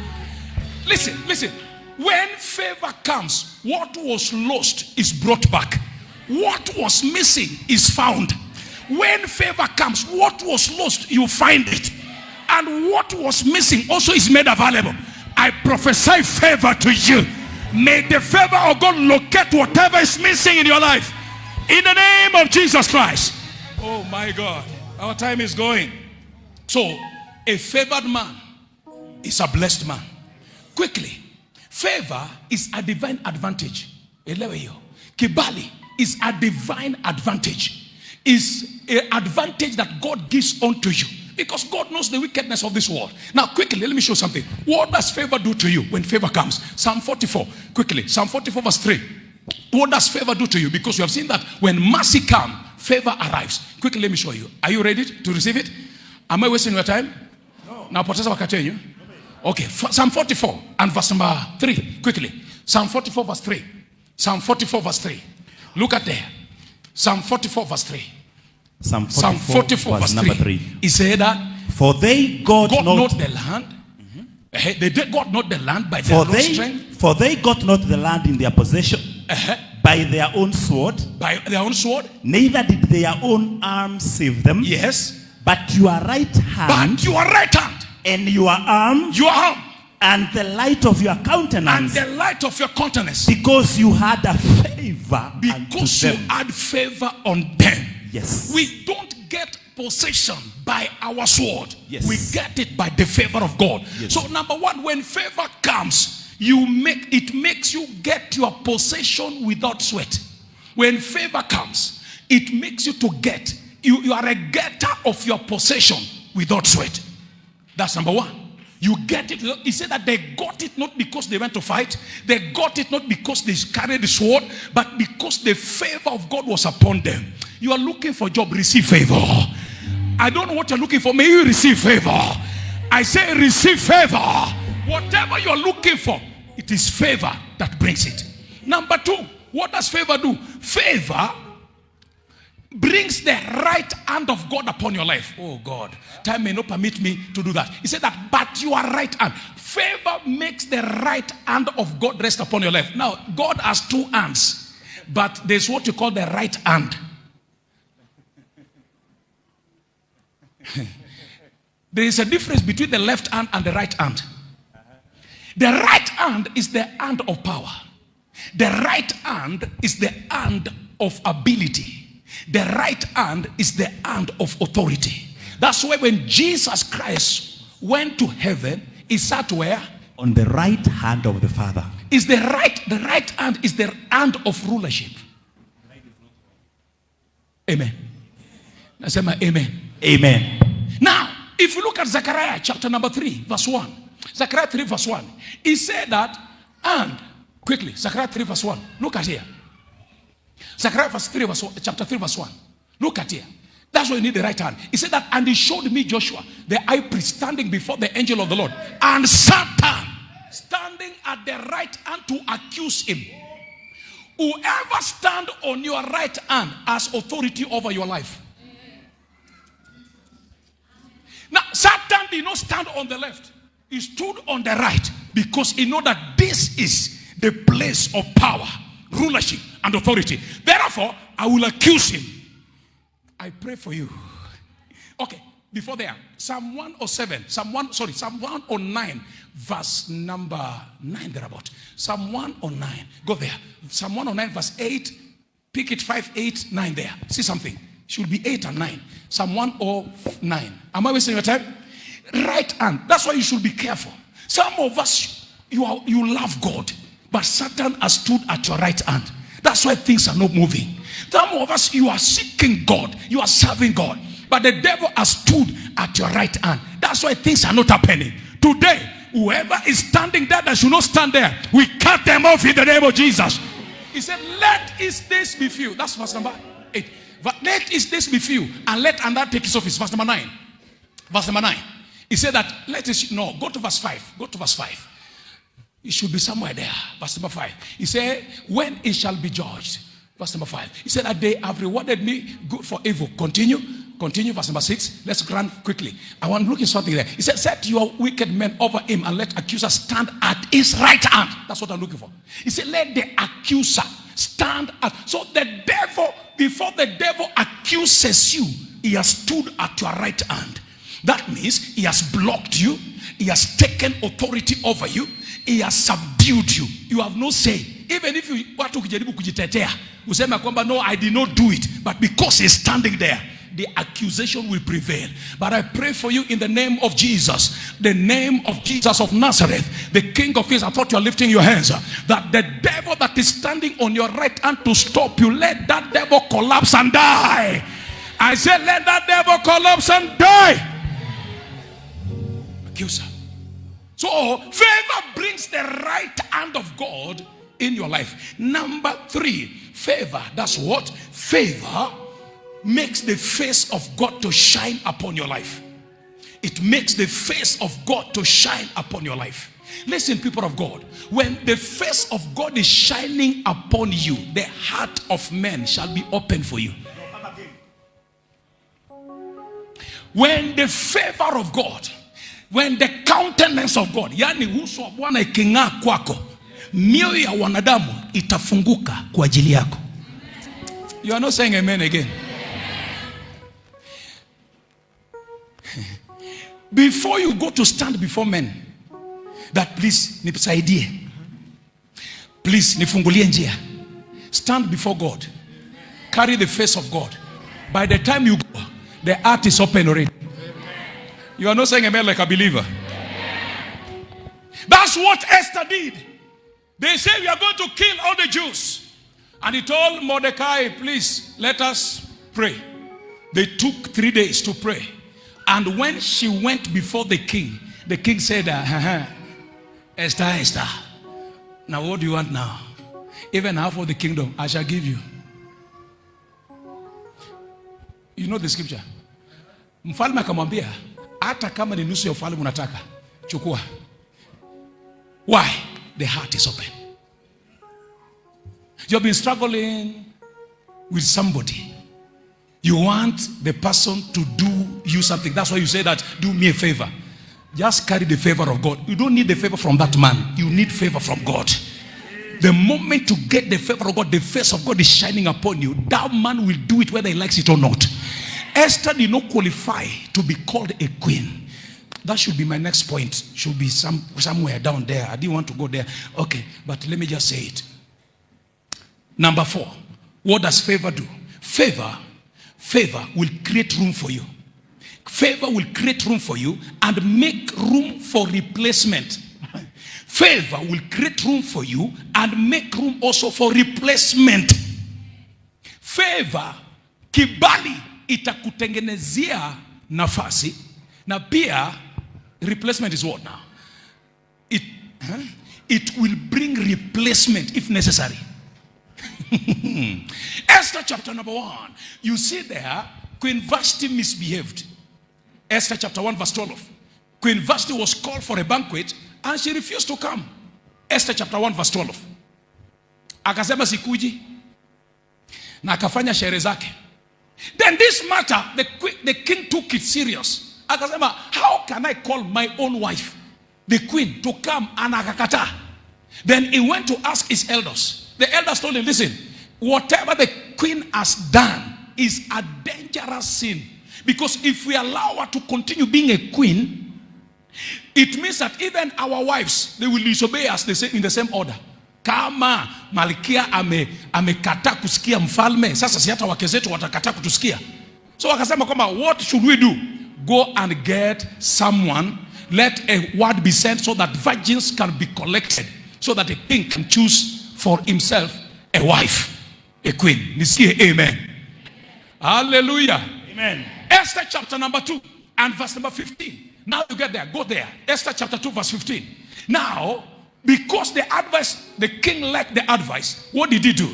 Listen, listen. When favor comes, what was lost is brought back. What was missing is found. When favor comes, what was lost, you find it. And what was missing also is made available. I prophesy favor to you. May the favor of God locate whatever is missing in your life. In the name of Jesus Christ. Oh my God. Our time is going. So, a favored man is a blessed man. Quickly. Favor is a divine advantage. Kibali is a divine advantage. Is an advantage that God gives unto you. Because God knows the wickedness of this world. Now quickly, let me show something. What does favor do to you when favor comes? Psalm 44. Quickly. Psalm 44 verse 3. What does favor do to you? Because you have seen that when mercy comes, favor arrives. Quickly, let me show you. Are you ready to receive it? Am I wasting your time? No. Now, potesa wakati you. Okay. Psalm 44 and verse number 3. Quickly. Psalm 44 verse 3. Psalm 44 verse 3. Look at there. Psalm 44 verse 3. Psalm 44 verse number 3. He said that for they got not the land. They got not the land by their own strength. For they got not the land in their possession by their own sword. By their own sword. Neither did their own arms save them. Yes. But your right hand. But your right hand. And your arm. Your arm. And the light of your countenance. And the light of your countenance. Because you had a favor. Because you had favor on them. Yes. We don't get possession by our sword. Yes. We get it by the favor of God. Yes. So number one, when favor comes, it makes you get your possession without sweat. When favor comes, it makes you to get. You are a getter of your possession without sweat. That's number one. You get it. He said that they got it not because they went to fight. They got it not because they carried the sword, but because the favor of God was upon them. You are looking for a job, receive favor. I don't know what you're looking for. May you receive favor. I say receive favor. Whatever you're looking for, it is favor that brings it. Number two, what does favor do? Favor brings the right hand of God upon your life. Oh God, time may not permit me to do that. He said that, but your right hand. Favor makes the right hand of God rest upon your life. Now, God has two hands, but there's what you call the right hand. There is a difference between the left hand and the right hand. The right hand is the hand of power. The right hand is the hand of ability. The right hand is the hand of authority. That's why when Jesus Christ went to heaven, he sat where? On the right hand of the Father. Is the right hand is the hand of rulership. Amen. I say my amen. Amen. Now, if you look at Zechariah chapter number 3, verse 1. Zechariah 3, verse 1. He said that, and quickly, Zechariah 3, verse 1. Look at here. Zechariah chapter 3, verse 1. Look at here. That's why you need the right hand. He said that, and he showed me Joshua, the high priest, standing before the angel of the Lord, and Satan standing at the right hand to accuse him. Whoever stand on your right hand has authority over your life. Now, Satan did not stand on the left. He stood on the right because he know that this is the place of power, rulership, and authority. Therefore, I will accuse him. I pray for you. Okay, before there, Psalm 109, verse number 9 thereabout. Psalm 109. Go there. Psalm 109, verse 8. Pick it 5, 8, 9 there. See something. Should be 8 and 9. Psalm 109. Am I wasting your time? Right hand. That's why you should be careful. Some of us, you love God, but Satan has stood at your right hand. That's why things are not moving. Some of us, you are seeking God, you are serving God, but the devil has stood at your right hand. That's why things are not happening. Today, whoever is standing there that should not stand there, we cut them off in the name of Jesus. He said, let his days be few. That's verse number 8. Let his days be few, and let another take his office. Verse number 9. Verse number 9. He said that, go to verse 5. Go to verse 5. It should be somewhere there. Verse number 5. He said, when it shall be judged. Verse number 5. He said that they have rewarded me good for evil. Continue. Continue verse number 6. Let's run quickly. I want to look at something there. He said, set your wicked men over him and let accuser stand at his right hand. That's what I'm looking for. He said, let the accuser stand at. So the devil, before the devil accuses you, he has stood at your right hand. That means he has blocked you. He has taken authority over you. He has subdued you. You have no say. Even if you watu kujaribu kujitetea, useme kwamba no, I did not do it, but because he's standing there, the accusation will prevail. But I pray for you in the name of Jesus, the name of Jesus of Nazareth, the King of Kings. I thought you are lifting your hands. That the devil that is standing on your right hand to stop you, let that devil collapse and die. I said, let that devil collapse and die. Accuser. So favor brings the right hand of God in your life. Number 3, favor. That's what? Favor makes the face of God to shine upon your life. It makes the face of God to shine upon your life. Listen, people of God, when the face of God is shining upon you, the heart of men shall be open for you. When the favor of God, when the countenance of God, yani uso wa Bwana iking'aa kwako, mioyo ya wanadamu itafunguka kwa ajili yako. You are not saying amen again. Before you go to stand before men, that please nisaidie, please nifungulie njia, stand before God, carry the face of God. By the time you go, the heart is open already. You are not saying amen like a believer. That's what Esther did. They say we are going to kill all the Jews, and he told Mordecai, please let us pray. They took 3 days to pray. And when she went before the king said, Esther, now what do you want now? Even half of the kingdom I shall give you. You know the scripture. Mfalme akamwambia, hata kama ni nusu ya ufalme unataka, chukua. Why? The heart is open. You have been struggling with somebody. You want the person to do you something. That's why you say that, do me a favor. Just carry the favor of God. You don't need the favor from that man. You need favor from God. The moment to get the favor of God, the face of God is shining upon you. That man will do it whether he likes it or not. Esther did not qualify to be called a queen. That should be my next point. Should be somewhere down there. I didn't want to go there. Okay, but let me just say it. Number 4. What does favor do? Favor will create room for you. Favor will create room for you and make room for replacement. Favor will create room for you and make room also for replacement. Favor, kibali, itakutengenezea nafasi. Na pia, replacement is what now? It will bring replacement if necessary. Esther chapter number 1. You see there, Queen Vashti misbehaved. Esther chapter 1 verse 12. Queen Vashti was called for a banquet and she refused to come. Esther chapter 1 verse 12. Akasema sikuji. Na akafanya sherehe zake. Then this matter, the king took it serious. Akasema, how can I call my own wife, the queen, to come? And akakata. Then he went to ask his elders. The elders told him, listen, whatever the queen has done is a dangerous sin. Because if we allow her to continue being a queen, it means that even our wives, they will disobey us in the same order. Kama malkia amekataa kusikia mfalme, sasa si hata wake zetu watakataa kutusikia. So wakasema kwamba, what should we do? Go and get someone, let a word be sent so that virgins can be collected, so that the king can choose for himself a wife, a queen. Nisikie amen. Hallelujah. Amen. Esther chapter number 2 and verse number 15. Now you get there, go there. Esther chapter 2 verse 15. Now, because the king liked the advice, what did he do?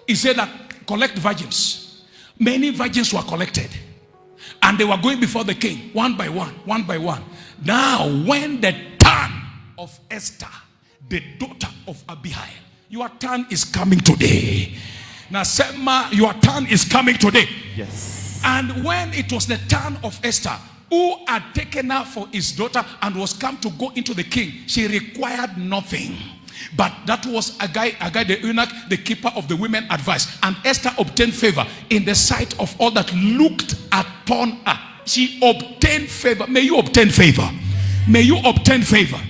He said that collect virgins. Many virgins were collected. And they were going before the king, one by one. Now, when the turn of Esther, the daughter of Abihail, your turn is coming today. Now, Sema, your turn is coming today. Yes. And when it was the turn of Esther, who had taken her for his daughter and was come to go into the king, she required nothing. But that was a guy, the eunuch, the keeper of the women advised. And Esther obtained favor in the sight of all that looked upon her. She obtained favor. May you obtain favor. May you obtain favor.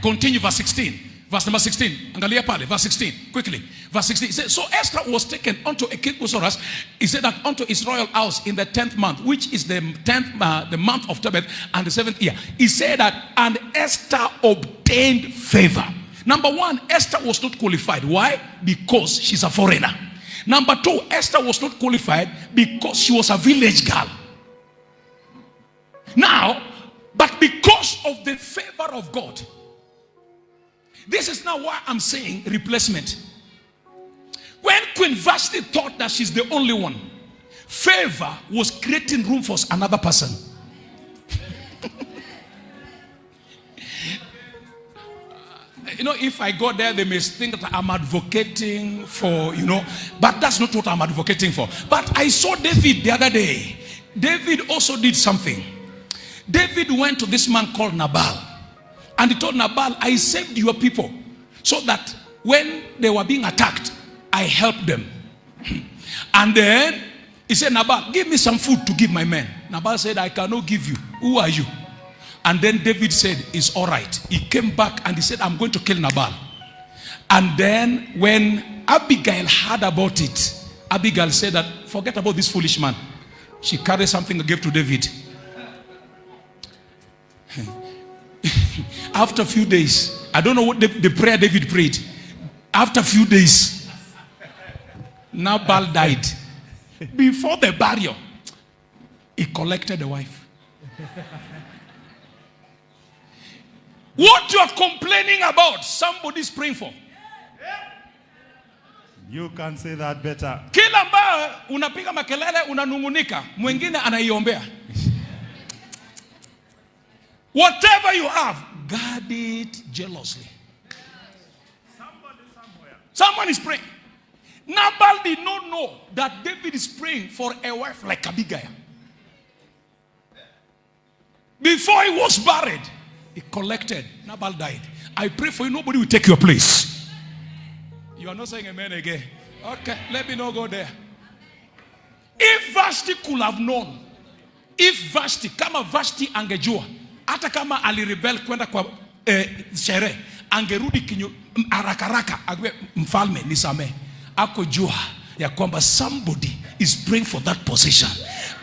Continue verse 16. Verse number 16. Angalia pale, verse 16. Quickly. Verse 16. It says, so Esther was taken unto a king Ahasuerus. He said that unto his royal house in the 10th month, which is the 10th, the month of Tebet, and the 7th year. He said that, and Esther obtained favor. Number one, Esther was not qualified. Why? Because she's a foreigner. Number two, Esther was not qualified because she was a village girl. Now, but because of the favor of God, this is now why I'm saying replacement. When Queen Vashti thought that she's the only one, favor was creating room for another person. You know, if I go there, they may think that I'm advocating for, but that's not what I'm advocating for. But I saw David the other day. David also did something. David went to this man called Nabal. And he told Nabal, I saved your people so that when they were being attacked, I helped them. And then he said, Nabal, give me some food to give my men. Nabal said, I cannot give you. Who are you? And then David said, it's all right. He came back and he said, I'm going to kill Nabal. And then when Abigail heard about it, Abigail said that, forget about this foolish man. She carried something and gave to David. After a few days, I don't know what the prayer David prayed. After a few days, Nabal died. Before the burial, he collected the wife. What you are complaining about, somebody's praying for. You can say that better. Kila ambao unapiga makelele unanungunika, mwingine anaiombea. Whatever you have, guard it jealously. Someone is praying. Nabal did not know that David is praying for a wife like Abigail. Before he was buried, he collected. Nabal died. I pray for you, nobody will take your place. You are not saying amen again. Okay, let me not go there. If Vashti could have known, if Vashti, kama Vashti angejua, hata kama alirebel kwenda kwa sherehe, angerudi kinyo harakaraka agwe mfalme nisame. Akojua ya kwamba somebody is praying for that position.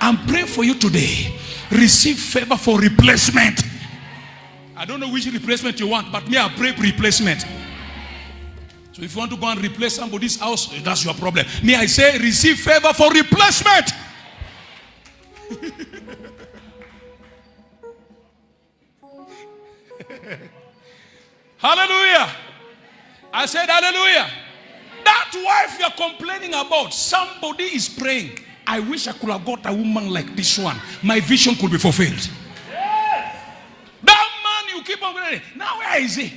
I'm praying for you today. Receive favor for replacement. I don't know which replacement you want, but me, I pray replacement. So if you want to go and replace somebody's house, that's your problem. Me, I say receive favor for replacement. Hallelujah. I said hallelujah. That wife you're complaining about, somebody is praying. I wish I could have got a woman like this one. My vision could be fulfilled. That man you keep on praying. Now where is he?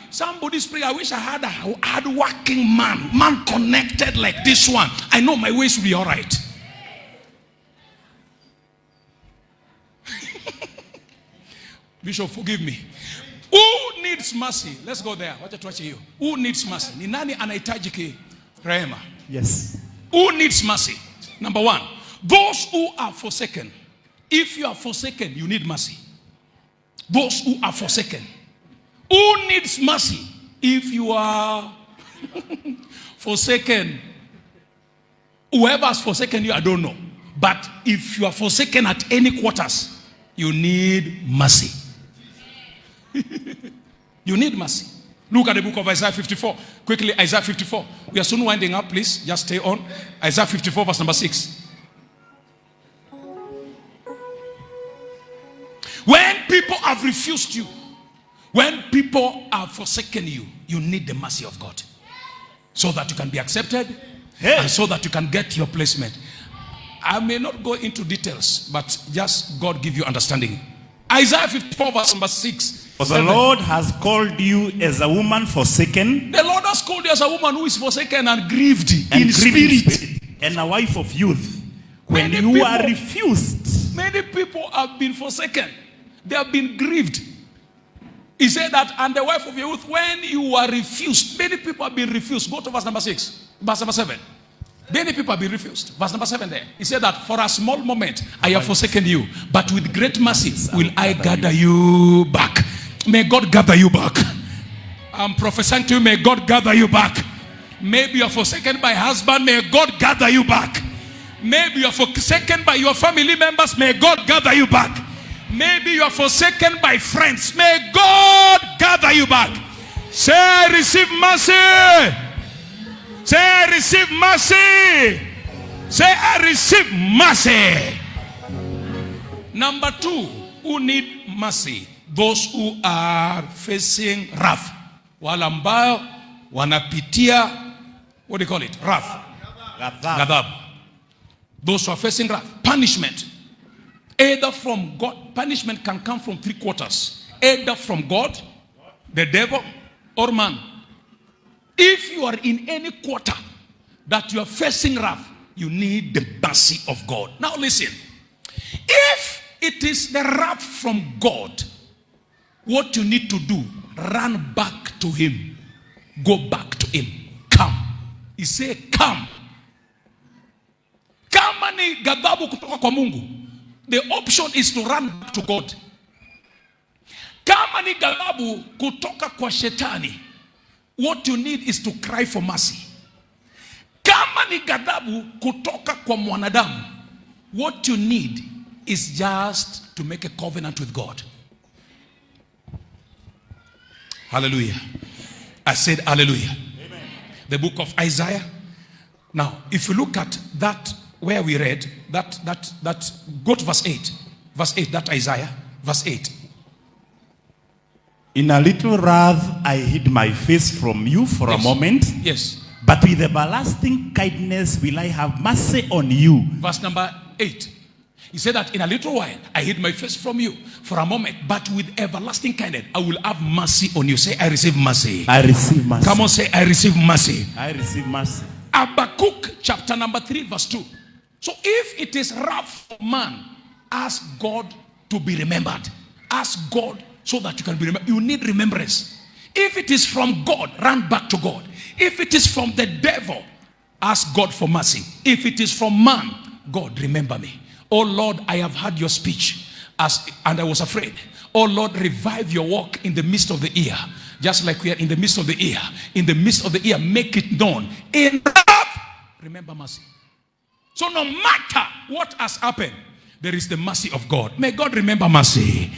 Somebody's praying. I wish I had a hard-working man connected like this one. I know my ways will be all right. Bishop, forgive me. Who needs mercy? Let's go there. Watch you. Who needs mercy? Ni nani anahitaji rehema? Yes. Who needs mercy? Number one, those who are forsaken. If you are forsaken, you need mercy. Those who are forsaken. Who needs mercy? If you are forsaken, whoever has forsaken you, I don't know. But if you are forsaken at any quarters, you need mercy. You need mercy. Look at the book of Isaiah 54. Quickly, Isaiah 54. We are soon winding up, please. Just stay on. Isaiah 54, verse number 6. When people have refused you, when people have forsaken you, you need the mercy of God. So that you can be accepted, and so that you can get your placement. I may not go into details, but just God give you understanding. Isaiah 54, verse number 6. For the Lord has called you as a woman forsaken. The Lord has called you as a woman who is forsaken and grieved in spirit. And a wife of youth, when Many you people- are refused. Many people have been forsaken. They have been grieved. He said that, and the wife of your youth, when you are refused, many people have been refused. Go to verse number 6, verse number 7. Many people have been refused. Verse number 7 there. He said that for a small moment I have forsaken you, but with great mercy will I gather you back. May God gather you back. I'm prophesying to you, may God gather you back. Maybe you are forsaken by husband, may God gather you back. Maybe you are forsaken by your family members, may God gather you back. Maybe you are forsaken by friends, may God gather you back. Say, I receive mercy. Say, I receive mercy. Say, I receive mercy. Number 2, who need mercy? Those who are facing wrath. Wale ambao wanapitia, what do you call it? Wrath. Ghadhabu. Those who are facing wrath. Punishment. Either from God. Punishment can come from 3 quarters. Either from God, the devil, or man. If you are in any quarter that you are facing wrath, you need the mercy of God. Now listen. If it is the wrath from God, what you need to do, run back to him. Go back to him. Come. He said, come. Kama ni ghadhabu kutoka kwa Mungu, the option is to run back to God. Kama ni ghadhabu kutoka kwa shetani, what you need is to cry for mercy. Kama ni ghadhabu kutoka kwa mwanadamu, what you need is just to make a covenant with God. Hallelujah. I said hallelujah. Amen. The book of Isaiah. Now, if you look at that where we read, that go to verse 8. Verse 8, that Isaiah, verse 8. In a little wrath I hid my face from you for a moment. Yes. But with everlasting kindness will I have mercy on you. Verse number 8. He said that in a little while I hid my face from you for a moment, but with everlasting kindness I will have mercy on you. Say, I receive mercy. I receive mercy. Come on, say, I receive mercy. I receive mercy. Habakkuk chapter number 3 verse 2. So if it is wrath for man, ask God to be remembered. Ask God so that you can be remembered. You need remembrance. If it is from God, run back to God. If it is from the devil, ask God for mercy. If it is from man, God, remember me. Oh Lord, I have heard your speech and I was afraid. Oh Lord, revive your work in the midst of the ear. Just like we are in the midst of the ear. In the midst of the ear, make it known. In wrath, remember mercy. So no matter what has happened, there is the mercy of God. May God remember mercy.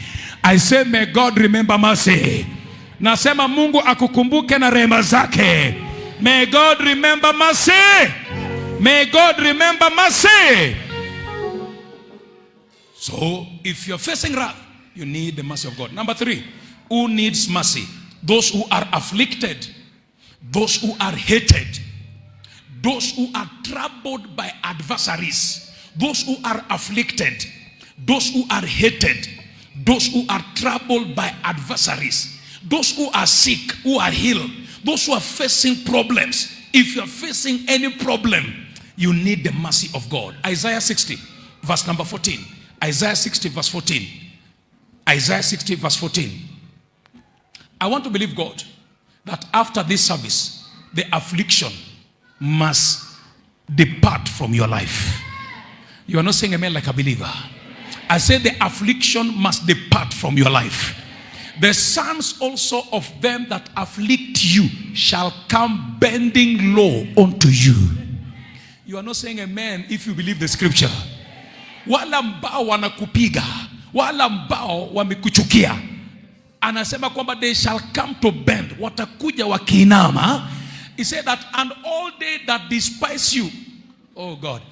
I say, may God remember mercy. Nasema Mungu akukumbuke na rehema zake. May God remember mercy. May God remember mercy. So, if you're facing wrath, you need the mercy of God. Number 3, who needs mercy? Those who are afflicted, those who are hated, those who are troubled by adversaries, those who are afflicted, those who are hated, those who are troubled by adversaries, those who are sick, who are healed, those who are facing problems. If you're facing any problem, you need the mercy of God. Isaiah 60, verse number 14. Isaiah 60, verse 14. Isaiah 60, verse 14. I want to believe God that after this service, the affliction must depart from your life. You are not saying amen like a believer. I said the affliction must depart from your life. The sons also of them that afflict you shall come bending low unto you. You are not saying amen if you believe the scripture. Wala ambao wanakupiga, wala ambao wamekuchukia, anasema kwamba they shall come to bend, watakuja wakiinama. He said that, and all they that despise you, oh God,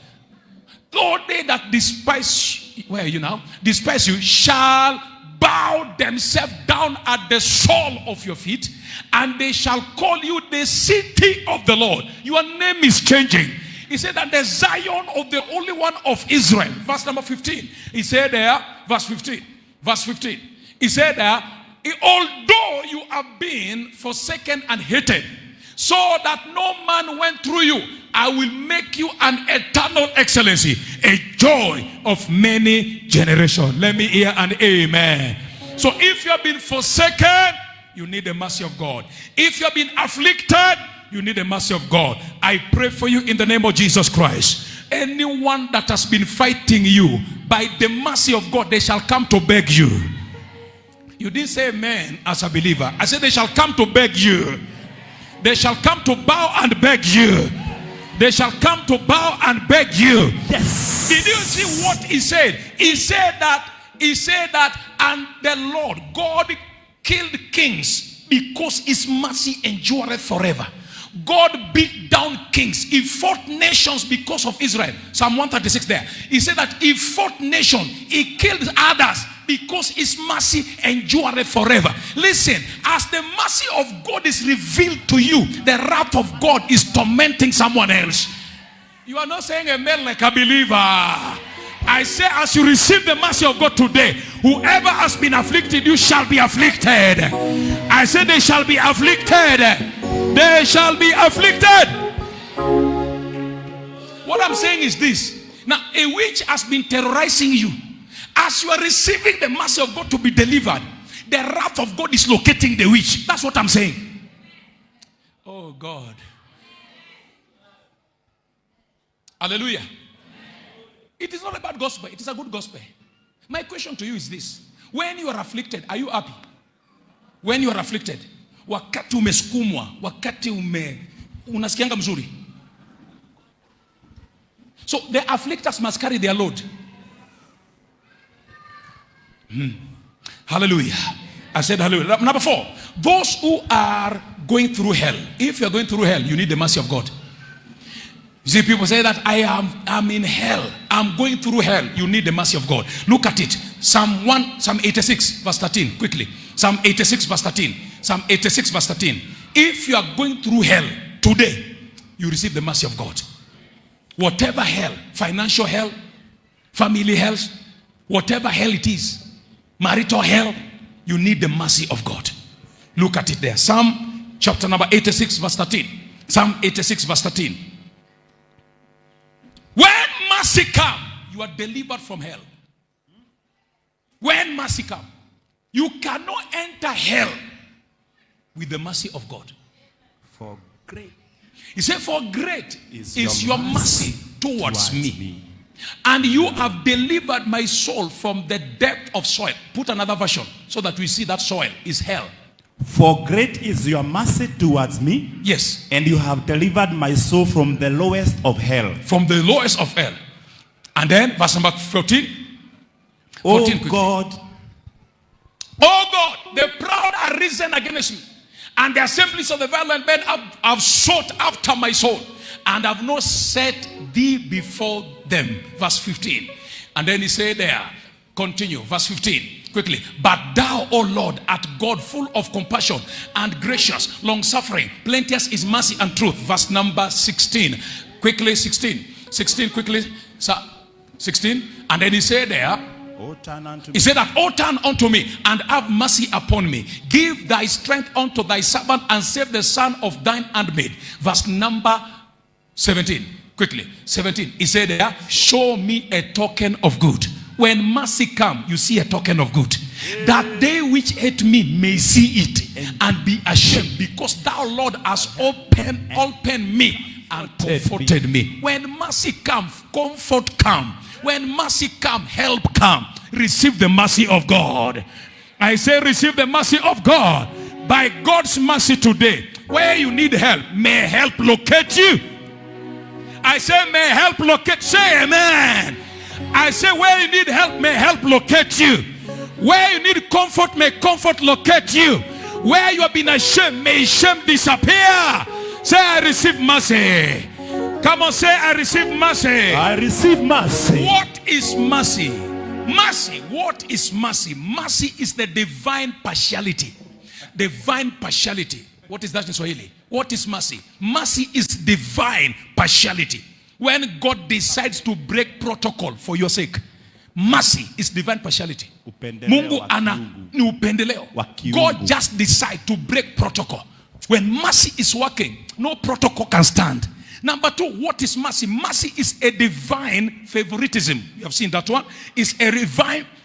all they that despise, where are you now? Despise you shall bow themselves down at the sole of your feet, and they shall call you the city of the Lord. Your name is changing. He said that the Zion of the Holy One of Israel. Verse number 15. He said there, verse 15. Verse 15. He said there, although you have been forsaken and hated, so that no man went through you. I will make you an eternal excellency, a joy of many generations. Let me hear an amen. So if you have been forsaken, you need the mercy of God. If you have been afflicted, you need the mercy of God. I pray for you in the name of Jesus Christ. Anyone that has been fighting you, by the mercy of God, they shall come to beg you. You didn't say amen as a believer. I said they shall come to beg you. They shall come to bow and beg you. They shall come to bow and beg you. Yes. Did you see what he said? He said that, and the Lord God killed kings because his mercy endureth forever. God beat down kings. He fought nations because of Israel. Psalm 136 there. He said that he fought nations. He killed others because his mercy endureth forever. Listen, as the mercy of God is revealed to you, the wrath of God is tormenting someone else. You are not saying amen like a believer. I say, as you receive the mercy of God today, whoever has been afflicted, you shall be afflicted. I say they shall be afflicted. They shall be afflicted. What I'm saying is this. Now, a witch has been terrorizing you. As you are receiving the mercy of God to be delivered, the wrath of God is locating the witch. That's what I'm saying. Oh God. Hallelujah. It is not a bad gospel. It is a good gospel. My question to you is this. When you are afflicted, are you happy? When you are afflicted, wakati umesukumwa, wakati unasikianga mzuri. So the afflictors must carry their load. Hallelujah. I said hallelujah. Number 4, those who are going through hell. If you are going through hell, you need the mercy of God. You see, people say that I'm in hell. I'm going through hell. You need the mercy of God. Look at it. Psalm 86 verse 13. Quickly. Psalm 86 verse 13. Psalm 86 verse 13. If you are going through hell today, you receive the mercy of God. Whatever hell, financial hell, family hell, whatever hell it is, marital hell, you need the mercy of God. Look at it there. Psalm chapter number 86 verse 13. Psalm 86 verse 13. When mercy comes, you are delivered from hell. When mercy comes, you cannot enter hell with the mercy of God. For great, He said, for great is your mercy towards me. And you have delivered my soul from the depth of soil. Put another version so that we see that soil is hell. For great is your mercy towards me. Yes. And you have delivered my soul from the lowest of hell. From the lowest of hell. And then verse number 14. Oh quickly. God. Oh God, the proud are risen against me. And the assemblies of the violent men have sought after my soul. And have not set thee before them. Verse 15. And then he said there, continue, verse 15. Quickly. But thou, O Lord, art God full of compassion and gracious, long-suffering, plenteous is mercy and truth. Verse number 16. Quickly, 16. 16, quickly. 16. And then he said there, he said that, O turn unto me and have mercy upon me. Give thy strength unto thy servant and save the son of thine handmaid. Verse number 17. Quickly. 17. He said there, show me a token of good. When mercy comes, you see a token of good. That they which hate me may see it and be ashamed, because thou, Lord, hast opened me and comforted me. When mercy comes, comfort comes. When mercy comes, help comes. Receive the mercy of God. I say receive the mercy of God. By God's mercy today, where you need help, may help locate you. I say may help locate. Say amen. I say where you need help, may help locate you. Where you need comfort, may comfort locate you. Where you have been ashamed, may shame disappear. Say I receive mercy. Come on, say I receive mercy. I receive mercy. What is mercy? Mercy. What is mercy? Mercy is the divine partiality. Divine partiality. What is that in Swahili? What is mercy? Mercy is divine partiality. When God decides to break protocol for your sake, mercy is divine partiality. Mungu ana ni upendeleo. God just decides to break protocol When mercy is working, no protocol can stand. Number two, what is mercy? Mercy is a divine favoritism. You have seen that one? It's a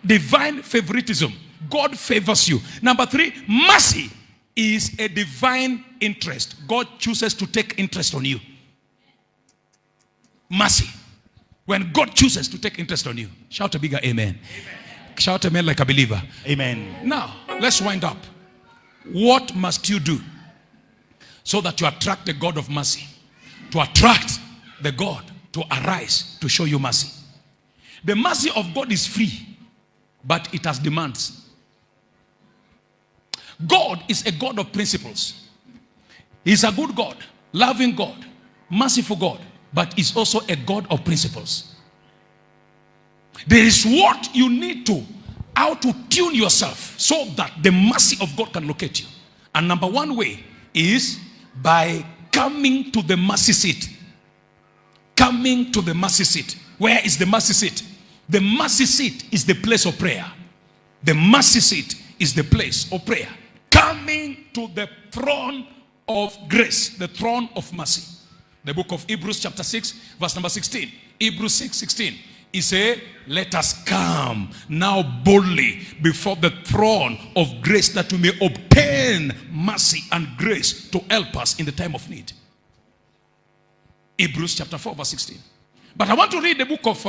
divine favoritism. God favors you. Number three, mercy is a divine interest. God chooses to take interest on you. Mercy. When God chooses to take interest on you. Shout a bigger amen. Shout amen like a believer. Amen. Now, let's wind up. What must you do so that you attract the God of mercy? To attract the God to arise to show you mercy. The mercy of God is free, but it has demands. God is a God of principles. He's a good God, loving God, merciful God, but he's also a God of principles. There is what you need to, how to tune yourself so that the mercy of God can locate you. And number one way is by coming to the mercy seat. Coming to the mercy seat. Where is the mercy seat? The mercy seat is the place of prayer. The mercy seat is the place of prayer. Coming to the throne of grace, the throne of mercy. The book of Hebrews chapter 6 verse number 16. Hebrews 6:16. He said, let us come now boldly before the throne of grace that we may obtain mercy and grace to help us in the time of need. Hebrews chapter 4 verse 16. But I want to read the book of,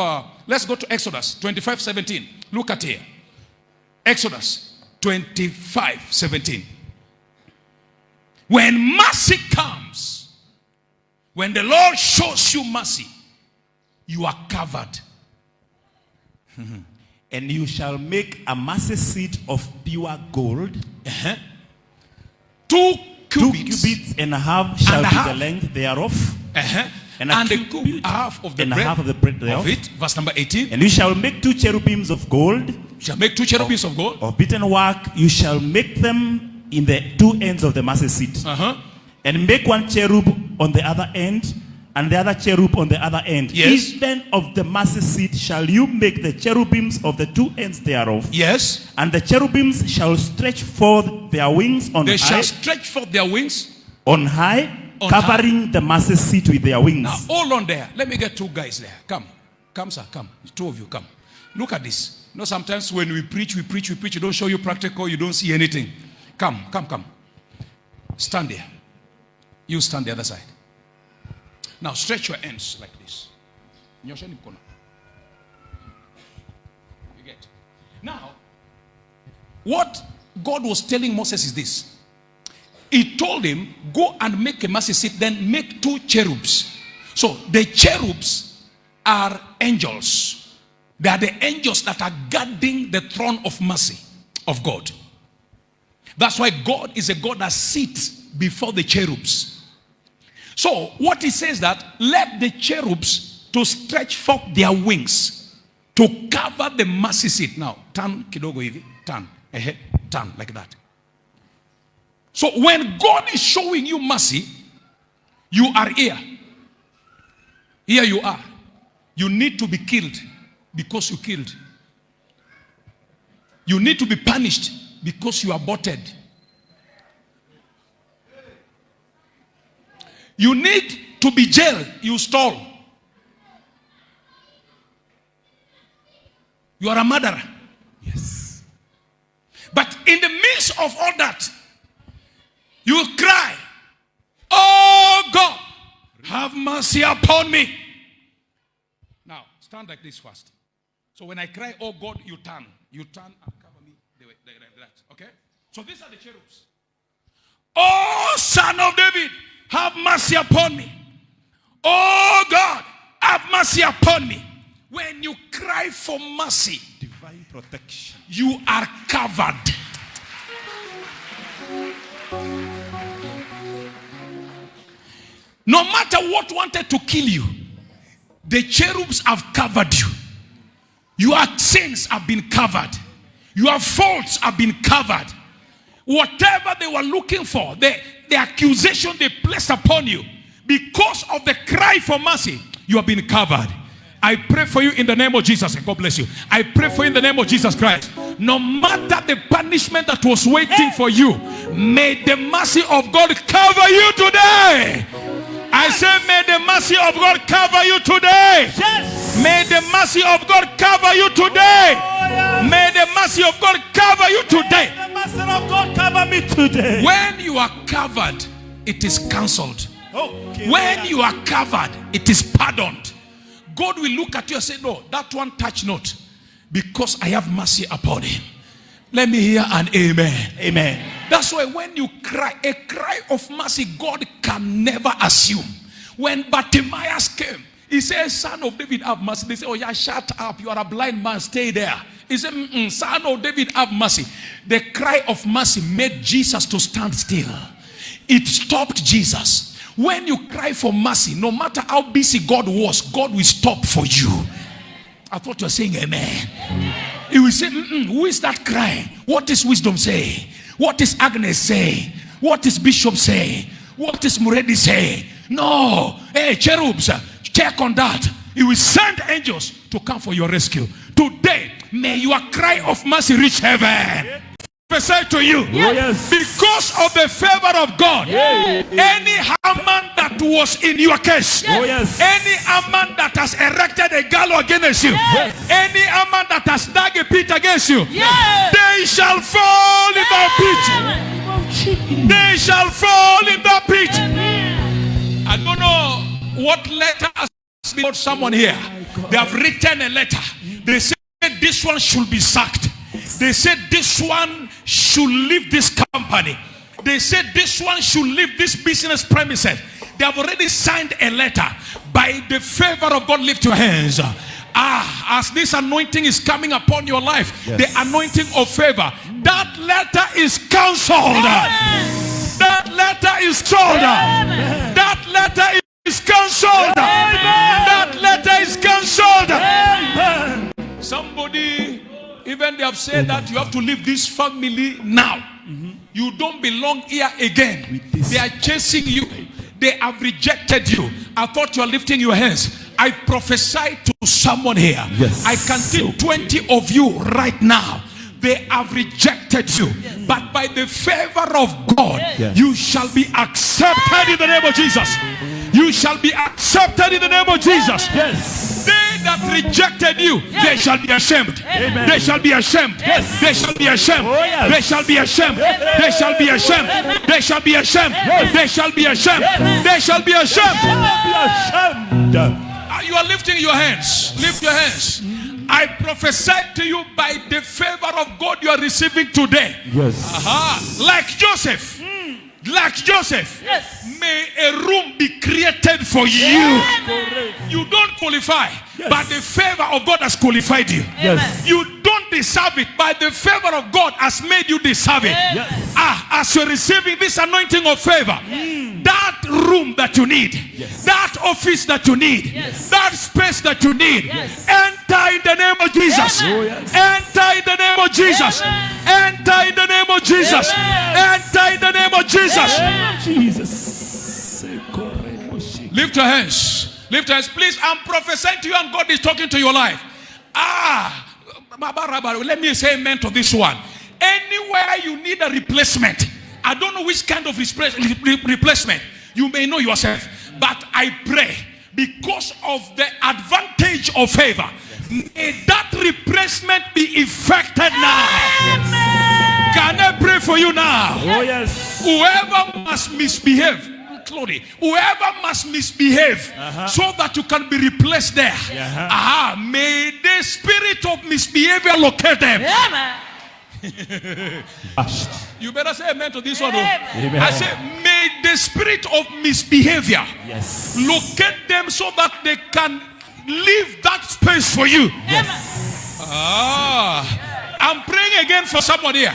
let's go to Exodus 25:17. Look at here. Exodus 25:17. When mercy comes, when the Lord shows you mercy, you are covered. And you shall make a mercy seat of pure gold. 2 2 cubits. cubits and a half shall be the length thereof. And the cubit half of the breadth thereof. of it. Verse number 18. And you shall make 2 cherubims of gold. You shall make 2 cherubims of gold. Of beaten work. You shall make them in the 2 ends of the mercy seat. And make 1 cherub on the other end, and the other cherub on the other end. Yes. Even of the mercy seat shall you make the cherubims of the 2 ends thereof. Yes. And the cherubims shall stretch forth their wings on high. They shall stretch forth their wings on high, covering the mercy seat with their wings. Now, hold on there. Let me get 2 guys there. Come. Come, sir. Come. 2 of you, come. Look at this. You know, sometimes when we preach. You don't show you practical. You don't see anything. Come. Stand there. You stand the other side. Now stretch your hands like this. You get. Now, what God was telling Moses is this. He told him, go and make a mercy seat, then make 2 cherubs. So the cherubs are angels. They are the angels that are guarding the throne of mercy of God. That's why God is a God that sits before the cherubs. So what he says that let the cherubs to stretch forth their wings to cover the mercy seat. Now turn kidogo hivi, turn like that. So when God is showing you mercy, you are here. Here you are. You need to be killed because you killed. You need to be punished because you aborted. You need to be jailed. You stole. You are a murderer. Yes. But in the midst of all that, you cry, oh God, have mercy upon me. Now, stand like this first. So when I cry, oh God, you turn. You turn and cover me like that. Okay? So these are the cherubs. Oh, Son of David, have mercy upon me. Oh God, have mercy upon me. When you cry for mercy, divine protection, you are covered. No matter what wanted to kill you, the cherubs have covered you. Your sins have been covered. Your faults have been covered. Whatever they were looking for, the accusation they placed upon you, because of the cry for mercy, you have been covered. I pray for you in the name of Jesus, and God bless you. I pray for you in the name of Jesus Christ. no matter the punishment that was waiting for you, may the mercy of God cover you today. I say, may the mercy of God cover you today. Yes. May the mercy of God cover you today. May the mercy of God cover you today. May the mercy of God cover me today. When you are covered, it is cancelled. Okay. When you are covered, it is pardoned. God will look at you and say, no, that one touch not, because I have mercy upon him. Let me hear an amen. Amen. That's why when you cry, a cry of mercy, God can never assume. When Bartimaeus came, he said, son of David, have mercy. They said, oh yeah, shut up. You are a blind man. Stay there. He said, son of David, have mercy. The cry of mercy made Jesus to stand still. It stopped Jesus. When you cry for mercy, no matter how busy God was, God will stop for you. I thought you were saying amen. He will say, who is that crying? What is wisdom saying? What is Agnes saying? What is Bishop saying? What is Muredi saying? No. Hey, cherubs, check on that. He will send angels to come for your rescue. Today, may your cry of mercy reach heaven. I say to you, Yes. because of the favor of God, any Haman that was in your case, any Haman that has erected a gallows against you, any Haman that has dug a pit against you, they shall fall in the pit. They shall fall in the pit. I don't know what letter has been told someone here. They have written a letter. They said this one should be sacked. They said this one should leave this company. They said this one should leave this business premises. They have already signed a letter. By the favor of God, lift your hands. As this anointing is coming upon your life, the anointing of favor, that letter is cancelled. That letter is cancelled. That letter is cancelled. That letter is cancelled. Somebody, even they have said that you have to leave this family now. You don't belong here again. They are chasing you. They have rejected you. I thought you are lifting your hands. I prophesy to someone here. I can see 20 of you right now. They have rejected you. But by the favor of God, you shall be accepted in the name of Jesus. You shall be accepted in the name of Jesus. They that rejected you, they shall be ashamed. They shall be ashamed. They shall be ashamed. They shall be ashamed. They shall be ashamed. They shall be ashamed. They shall be ashamed. They shall be ashamed. You are lifting your hands. Lift your hands. I prophesy to you by the favor of God you are receiving today. Like Joseph. Like Joseph. May a room be created for you. You don't qualify, but the favor of God has qualified you. You don't deserve it, but the favor of God has made you deserve it. As you're receiving this anointing of favor, that room that you need, that office that you need, that space that you need, enter in the name of Jesus. Enter in the name of Jesus. Enter in the name of Jesus. Enter in the name of Jesus. Lift your hands. Lift your hands. Please, I'm prophesying to you and God is talking to your life. Let me say amen to this one. Anywhere you need a replacement, I don't know which kind of replacement, you may know yourself, but I pray because of the advantage of favor, may that replacement be effected now. Can I pray for you now? Whoever must misbehave, whoever must misbehave so that you can be replaced there, may the spirit of misbehavior locate them. You better say amen to this one. I say, may the spirit of misbehavior locate them so that they can leave that space for you. I'm praying again for somebody here.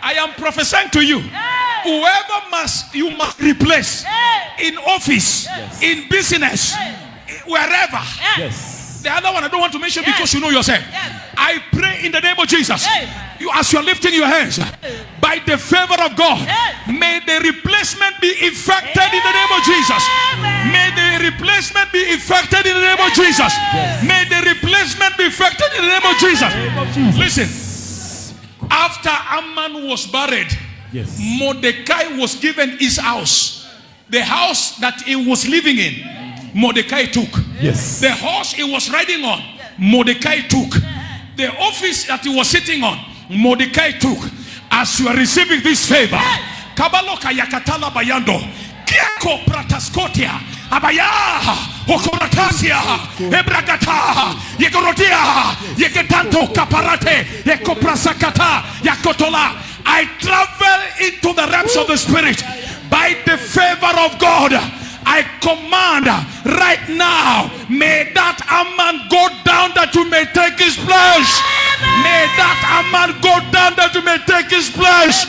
I am prophesying to you. Whoever you must replace in office, in business, wherever. The other one I don't want to mention because you know yourself. I pray in the name of Jesus. As you are lifting your hands, by the favor of God, may the replacement be effected in the name of Jesus. May the replacement be effected in the name of Jesus. May the replacement be effected in the name of Jesus. Listen, After Amman was buried, Yes. Mordecai was given his house. The house that he was living in, Mordecai took. Yes. The horse he was riding on, Mordecai took. The office that he was sitting on, Mordecai took. As you are receiving this favor, Kabaloka yakatala bayando, Kiako prataskotia, Abaya, Okoratasia, Ebragata, Yekorotia, Yeketanto kaparate, Yekoprasakata, Yakotola. I travel into the realms of the spirit by the favor of God. I command right now, may that Amman go down that you may take his place. May that Amman go down that you may take his place.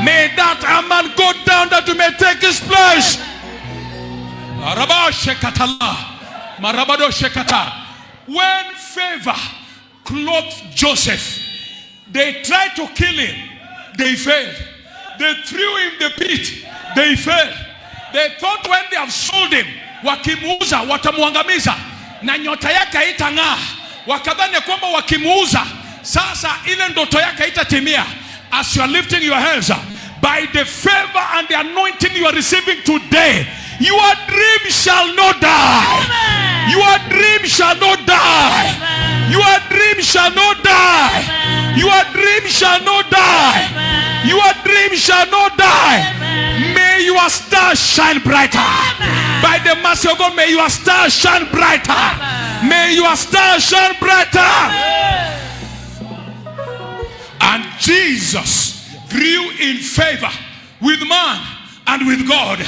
May that Amman go down that you may take his place. When favor clothed Joseph, they tried to kill him. They failed. They threw him in the pit. They failed. They thought when they have sold him, wakimuuza watamuangamiza na nyota yake haitang'aa. Wakadhani kwamba wakimuuza sasa ile ndoto yake haitatimia. As you are lifting your hands, by the favor and the anointing you are receiving today, your dream shall not die. Your dream shall not die. Your dream shall not die. Your dream shall not die. Your dream shall not die. May your star shine brighter. By the mercy of God, may your star shine brighter. May your star shine brighter. And Jesus grew in favor with man and with God.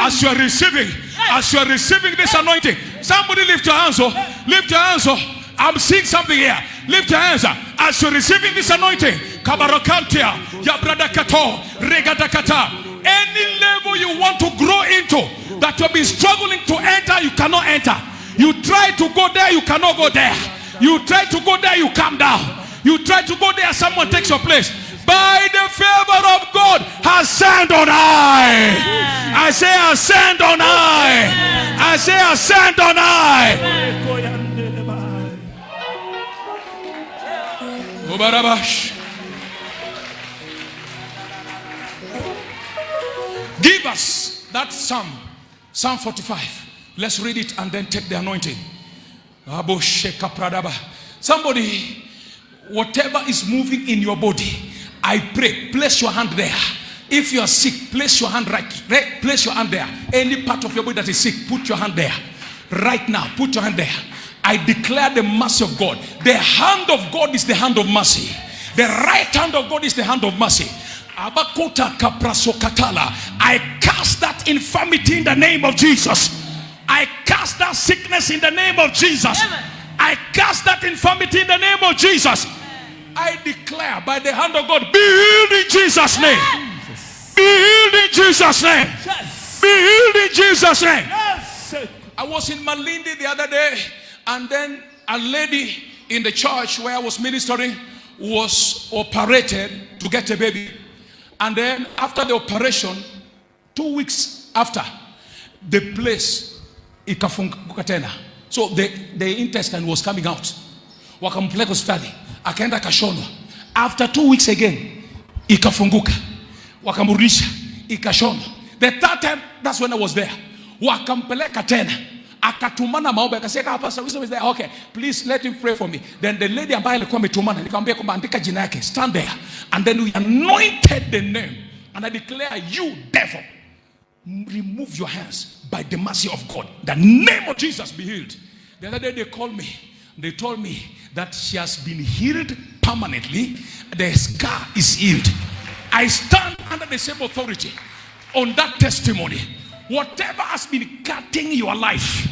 As you are receiving this anointing, somebody lift your hands. Lift your hands. I'm seeing something here. Lift your hands as you're receiving this anointing. Kabarokantia, Yabradakato, Regadakata. Any level you want to grow into that you've been struggling to enter, you cannot enter. You try to go there, you cannot go there. You try to go there, you come down. You try to go there, someone takes your place. By the favor of God, ascend on high. I say ascend on high. I say ascend on high. Give us that Psalm 45. Let's read it and then take the anointing. Somebody, whatever is moving in your body, I pray, place your hand there. If you are sick, place your hand right. Place your hand there. Any part of your body that is sick, put your hand there. Right now, put your hand there. I declare the mercy of God. The hand of God is the hand of mercy. The right hand of God is the hand of mercy. I cast that infirmity in the name of Jesus. I cast that sickness in the name of Jesus. I cast that infirmity in the name of Jesus. I declare by the hand of God, be healed in Jesus' name. Be healed in Jesus' name. Be healed in Jesus' name. I was in Malindi the other day, and then a lady in the church where I was ministering was operated to get a baby. And then after the operation, 2 weeks after, the place ikafunguka tena. So the intestine was coming out. Wakampeleka hospitali, akaenda kashonwa. After 2 weeks again, ikafunguka. Wakamrudisha, ikashonwa. The third time, that's when I was there. Wakampeleka tena. Akatumana maombi, akasema hapa Pastor is there. Okay, please let him pray for me. Then the lady ambaye alikuwa ametumana, nikamwambia kwamba andika jina yake, stand there. And then we anointed the name. And I declare, you devil, remove your hands by the mercy of God. The name of Jesus be healed. The other day they called me. They told me that she has been healed permanently. The scar is healed. I stand under the same authority on that testimony. Whatever has been cutting your life,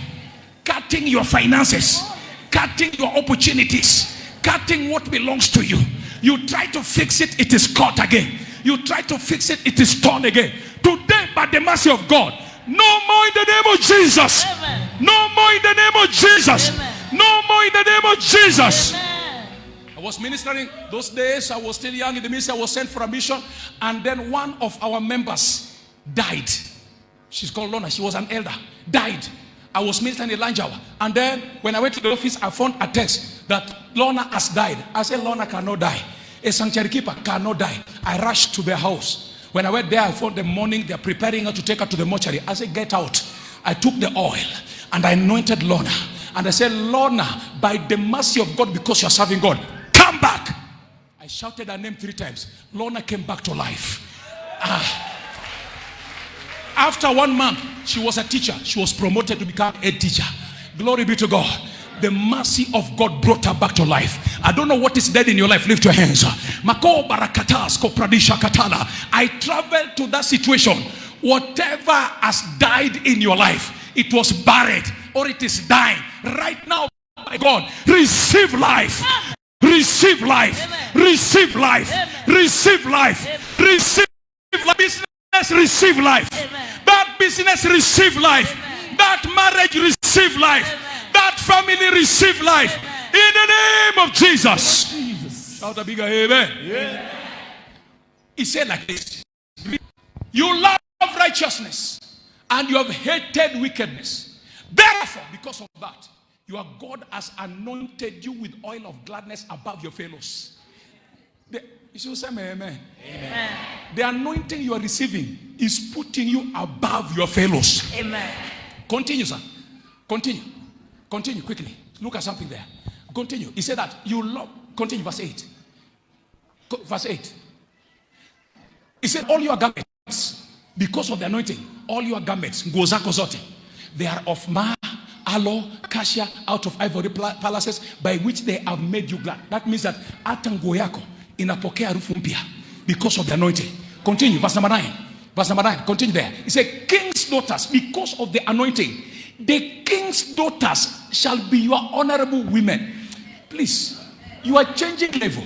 cutting your finances, cutting your opportunities, cutting what belongs to you, you try to fix it, it is cut again. You try to fix it, it is torn again. Today, by the mercy of God, no more in the name of Jesus. Amen. No more in the name of Jesus. Amen. No more in the name of Jesus. Amen. I was ministering those days. I was still young in the ministry. I was sent for a mission, and then one of our members died. She's called Lona. She was an elder. Died. I was ministering in Lanjawa. And then when I went to the office, I found a text. that Lorna has died. I said, Lorna cannot die. A sanctuary keeper cannot die. I rushed to their house. When I went there, I found the morning they're preparing her to take her to the mortuary. I said, get out. I took the oil and I anointed Lorna. And I said, Lorna, by the mercy of God, because you're serving God, come back. I shouted her name 3 times. Lorna came back to life. After 1 month, she was a teacher. She was promoted to become a teacher. Glory be to God. The mercy of God brought her back to life. I don't know what is dead in your life. Lift your hands. I traveled to that situation. Whatever has died in your life, it was buried or it is dying. Right now, my God, receive life. Receive life. Receive life. Receive life. Receive life. Business, receive life. That business, receive life. That marriage, receive life. That family, receive life. In the name of Jesus. Shout a bigger amen. Yeah. He said like this: you love righteousness and you have hated wickedness. Therefore, because of that, your God has anointed you with oil of gladness above your fellows. You should say amen. Amen. The anointing you are receiving is putting you above your fellows. Amen. Continue, sir. Continue. Continue quickly. Look at something there. Continue. He said that you love. Continue, verse 8. Verse 8. He said, all your garments, because of the anointing, all your garments, they are of myrrh, aloe, cassia, out of ivory palaces, by which they have made you glad. That means that hata nguo yako inapokea harufu mpya because of the anointing. Continue, verse number 9. Verse number 9, continue there. He said, king's daughters, because of the anointing, the king's daughters shall be your honorable women. Please, you are changing level.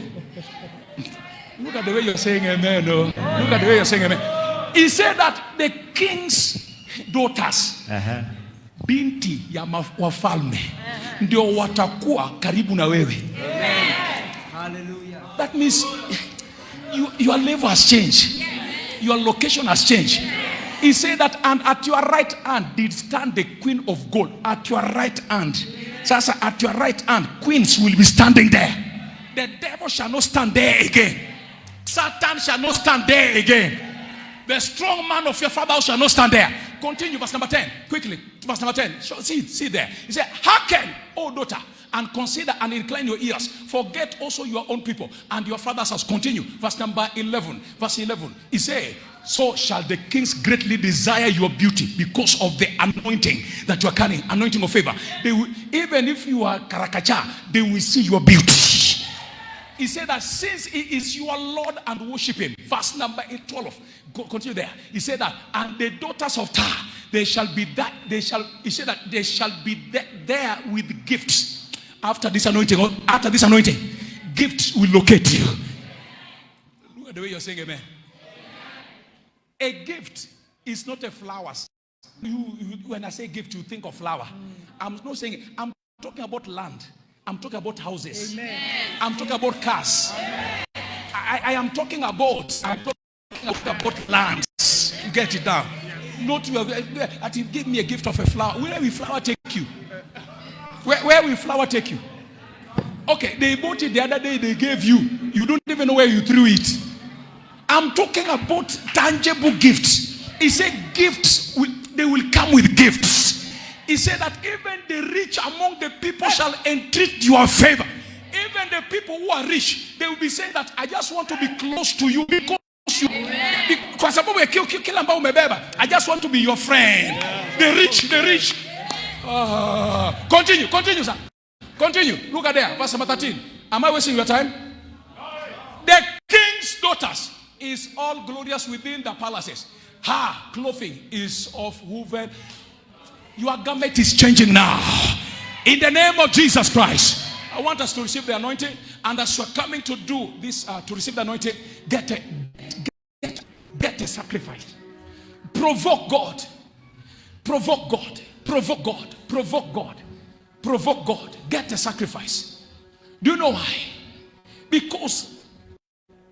Look at the way you're saying amen. Oh. Look at the way you're saying amen. He said that the king's daughters, binti ya wafalme, ndio watakuwa karibu na wewe. Hallelujah. That means your level has changed. Your location has changed. He said that, and at your right hand did stand the queen of gold. At your right hand. Sasa, at your right hand, queens will be standing there. The devil shall not stand there again. Satan shall not stand there again. The strong man of your father shall not stand there. Continue, verse number 10. Quickly, verse number 10. See there. He said, hearken, O daughter, and consider and incline your ears. Forget also your own people and your father's house. Continue. Verse number 11. Verse 11. He said, so shall the kings greatly desire your beauty because of the anointing that you are carrying. Anointing of favor. They will, even if you are karakacha, they will see your beauty. He said that since he is your Lord and worship him. Verse number 12. Continue there. He said that, and the daughters of Tyre, they shall be that, he said that they shall be there with gifts. After this anointing, gifts will locate you. Look at the way you're saying amen. A gift is not a flower. When I say gift, you think of flower. I'm not saying it. I'm talking about land. I'm talking about houses. Amen. I'm talking about cars. I am talking about lands. Get it down. Not that you give me a gift of a flower. Where will flower take you? Where will flower take you? Okay, they bought it the other day, they gave you. You don't even know where you threw it. I'm talking about tangible gifts. He said gifts, they will come with gifts. He said that even the rich among the people shall entreat your favor. Even the people who are rich, they will be saying that I just want to be close to you because you. Because I just want to be your friend. The rich. Continue, sir. Continue. Look at there, verse number 13. Am I wasting your time? The king's daughters is all glorious within the palaces. Her clothing is of woven. Your garment is changing now. In the name of Jesus Christ. I want us to receive the anointing. And as you're coming to do this, to receive the anointing, get a sacrifice. Provoke God. Provoke God. Provoke God. Provoke God. Provoke God. Get a sacrifice. Do you know why? Because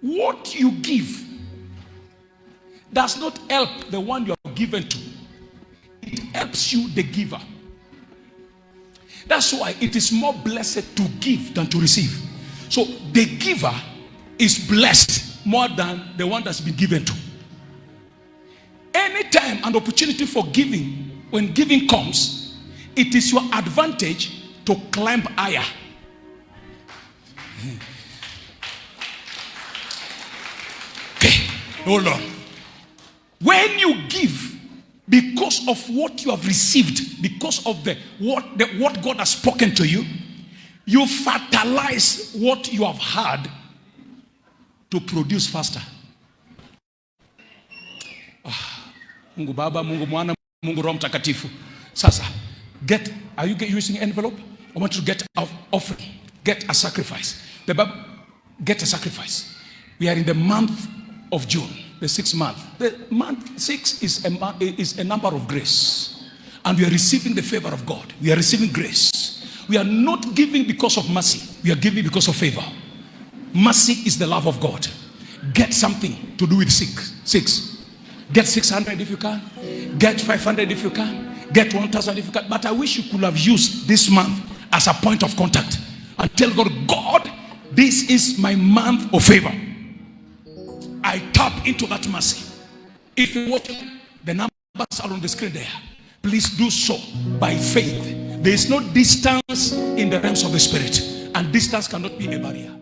what you give does not help the one you are given to. It helps you, the giver. That's why it is more blessed to give than to receive. So the giver is blessed more than the one that's been given to. Anytime an opportunity for giving, when giving comes, it is your advantage to climb higher. Okay, hold on. When you give because of what you have received, because of what God has spoken to you, you fertilize what you have had to produce faster. Mungu Baba, Mungu Mwana, Mungu Roho Mtakatifu. Sasa, are you using envelope? I want you to get an offering, get a sacrifice. The Bible, get a sacrifice. We are in the month of June, the 6th month. The month 6 is a number of grace. And we are receiving the favor of God. We are receiving grace. We are not giving because of mercy. We are giving because of favor. Mercy is the love of God. Get something to do with 6. Get 600 if you can. Get 500 if you can. Get 1,000 if you can. But I wish you could have used this month as a point of contact and tell God, God, this is my month of favor. I tap into that mercy. If you're watching, the numbers are on the screen there. Please do so by faith. There is no distance in the realms of the spirit, and distance cannot be a barrier.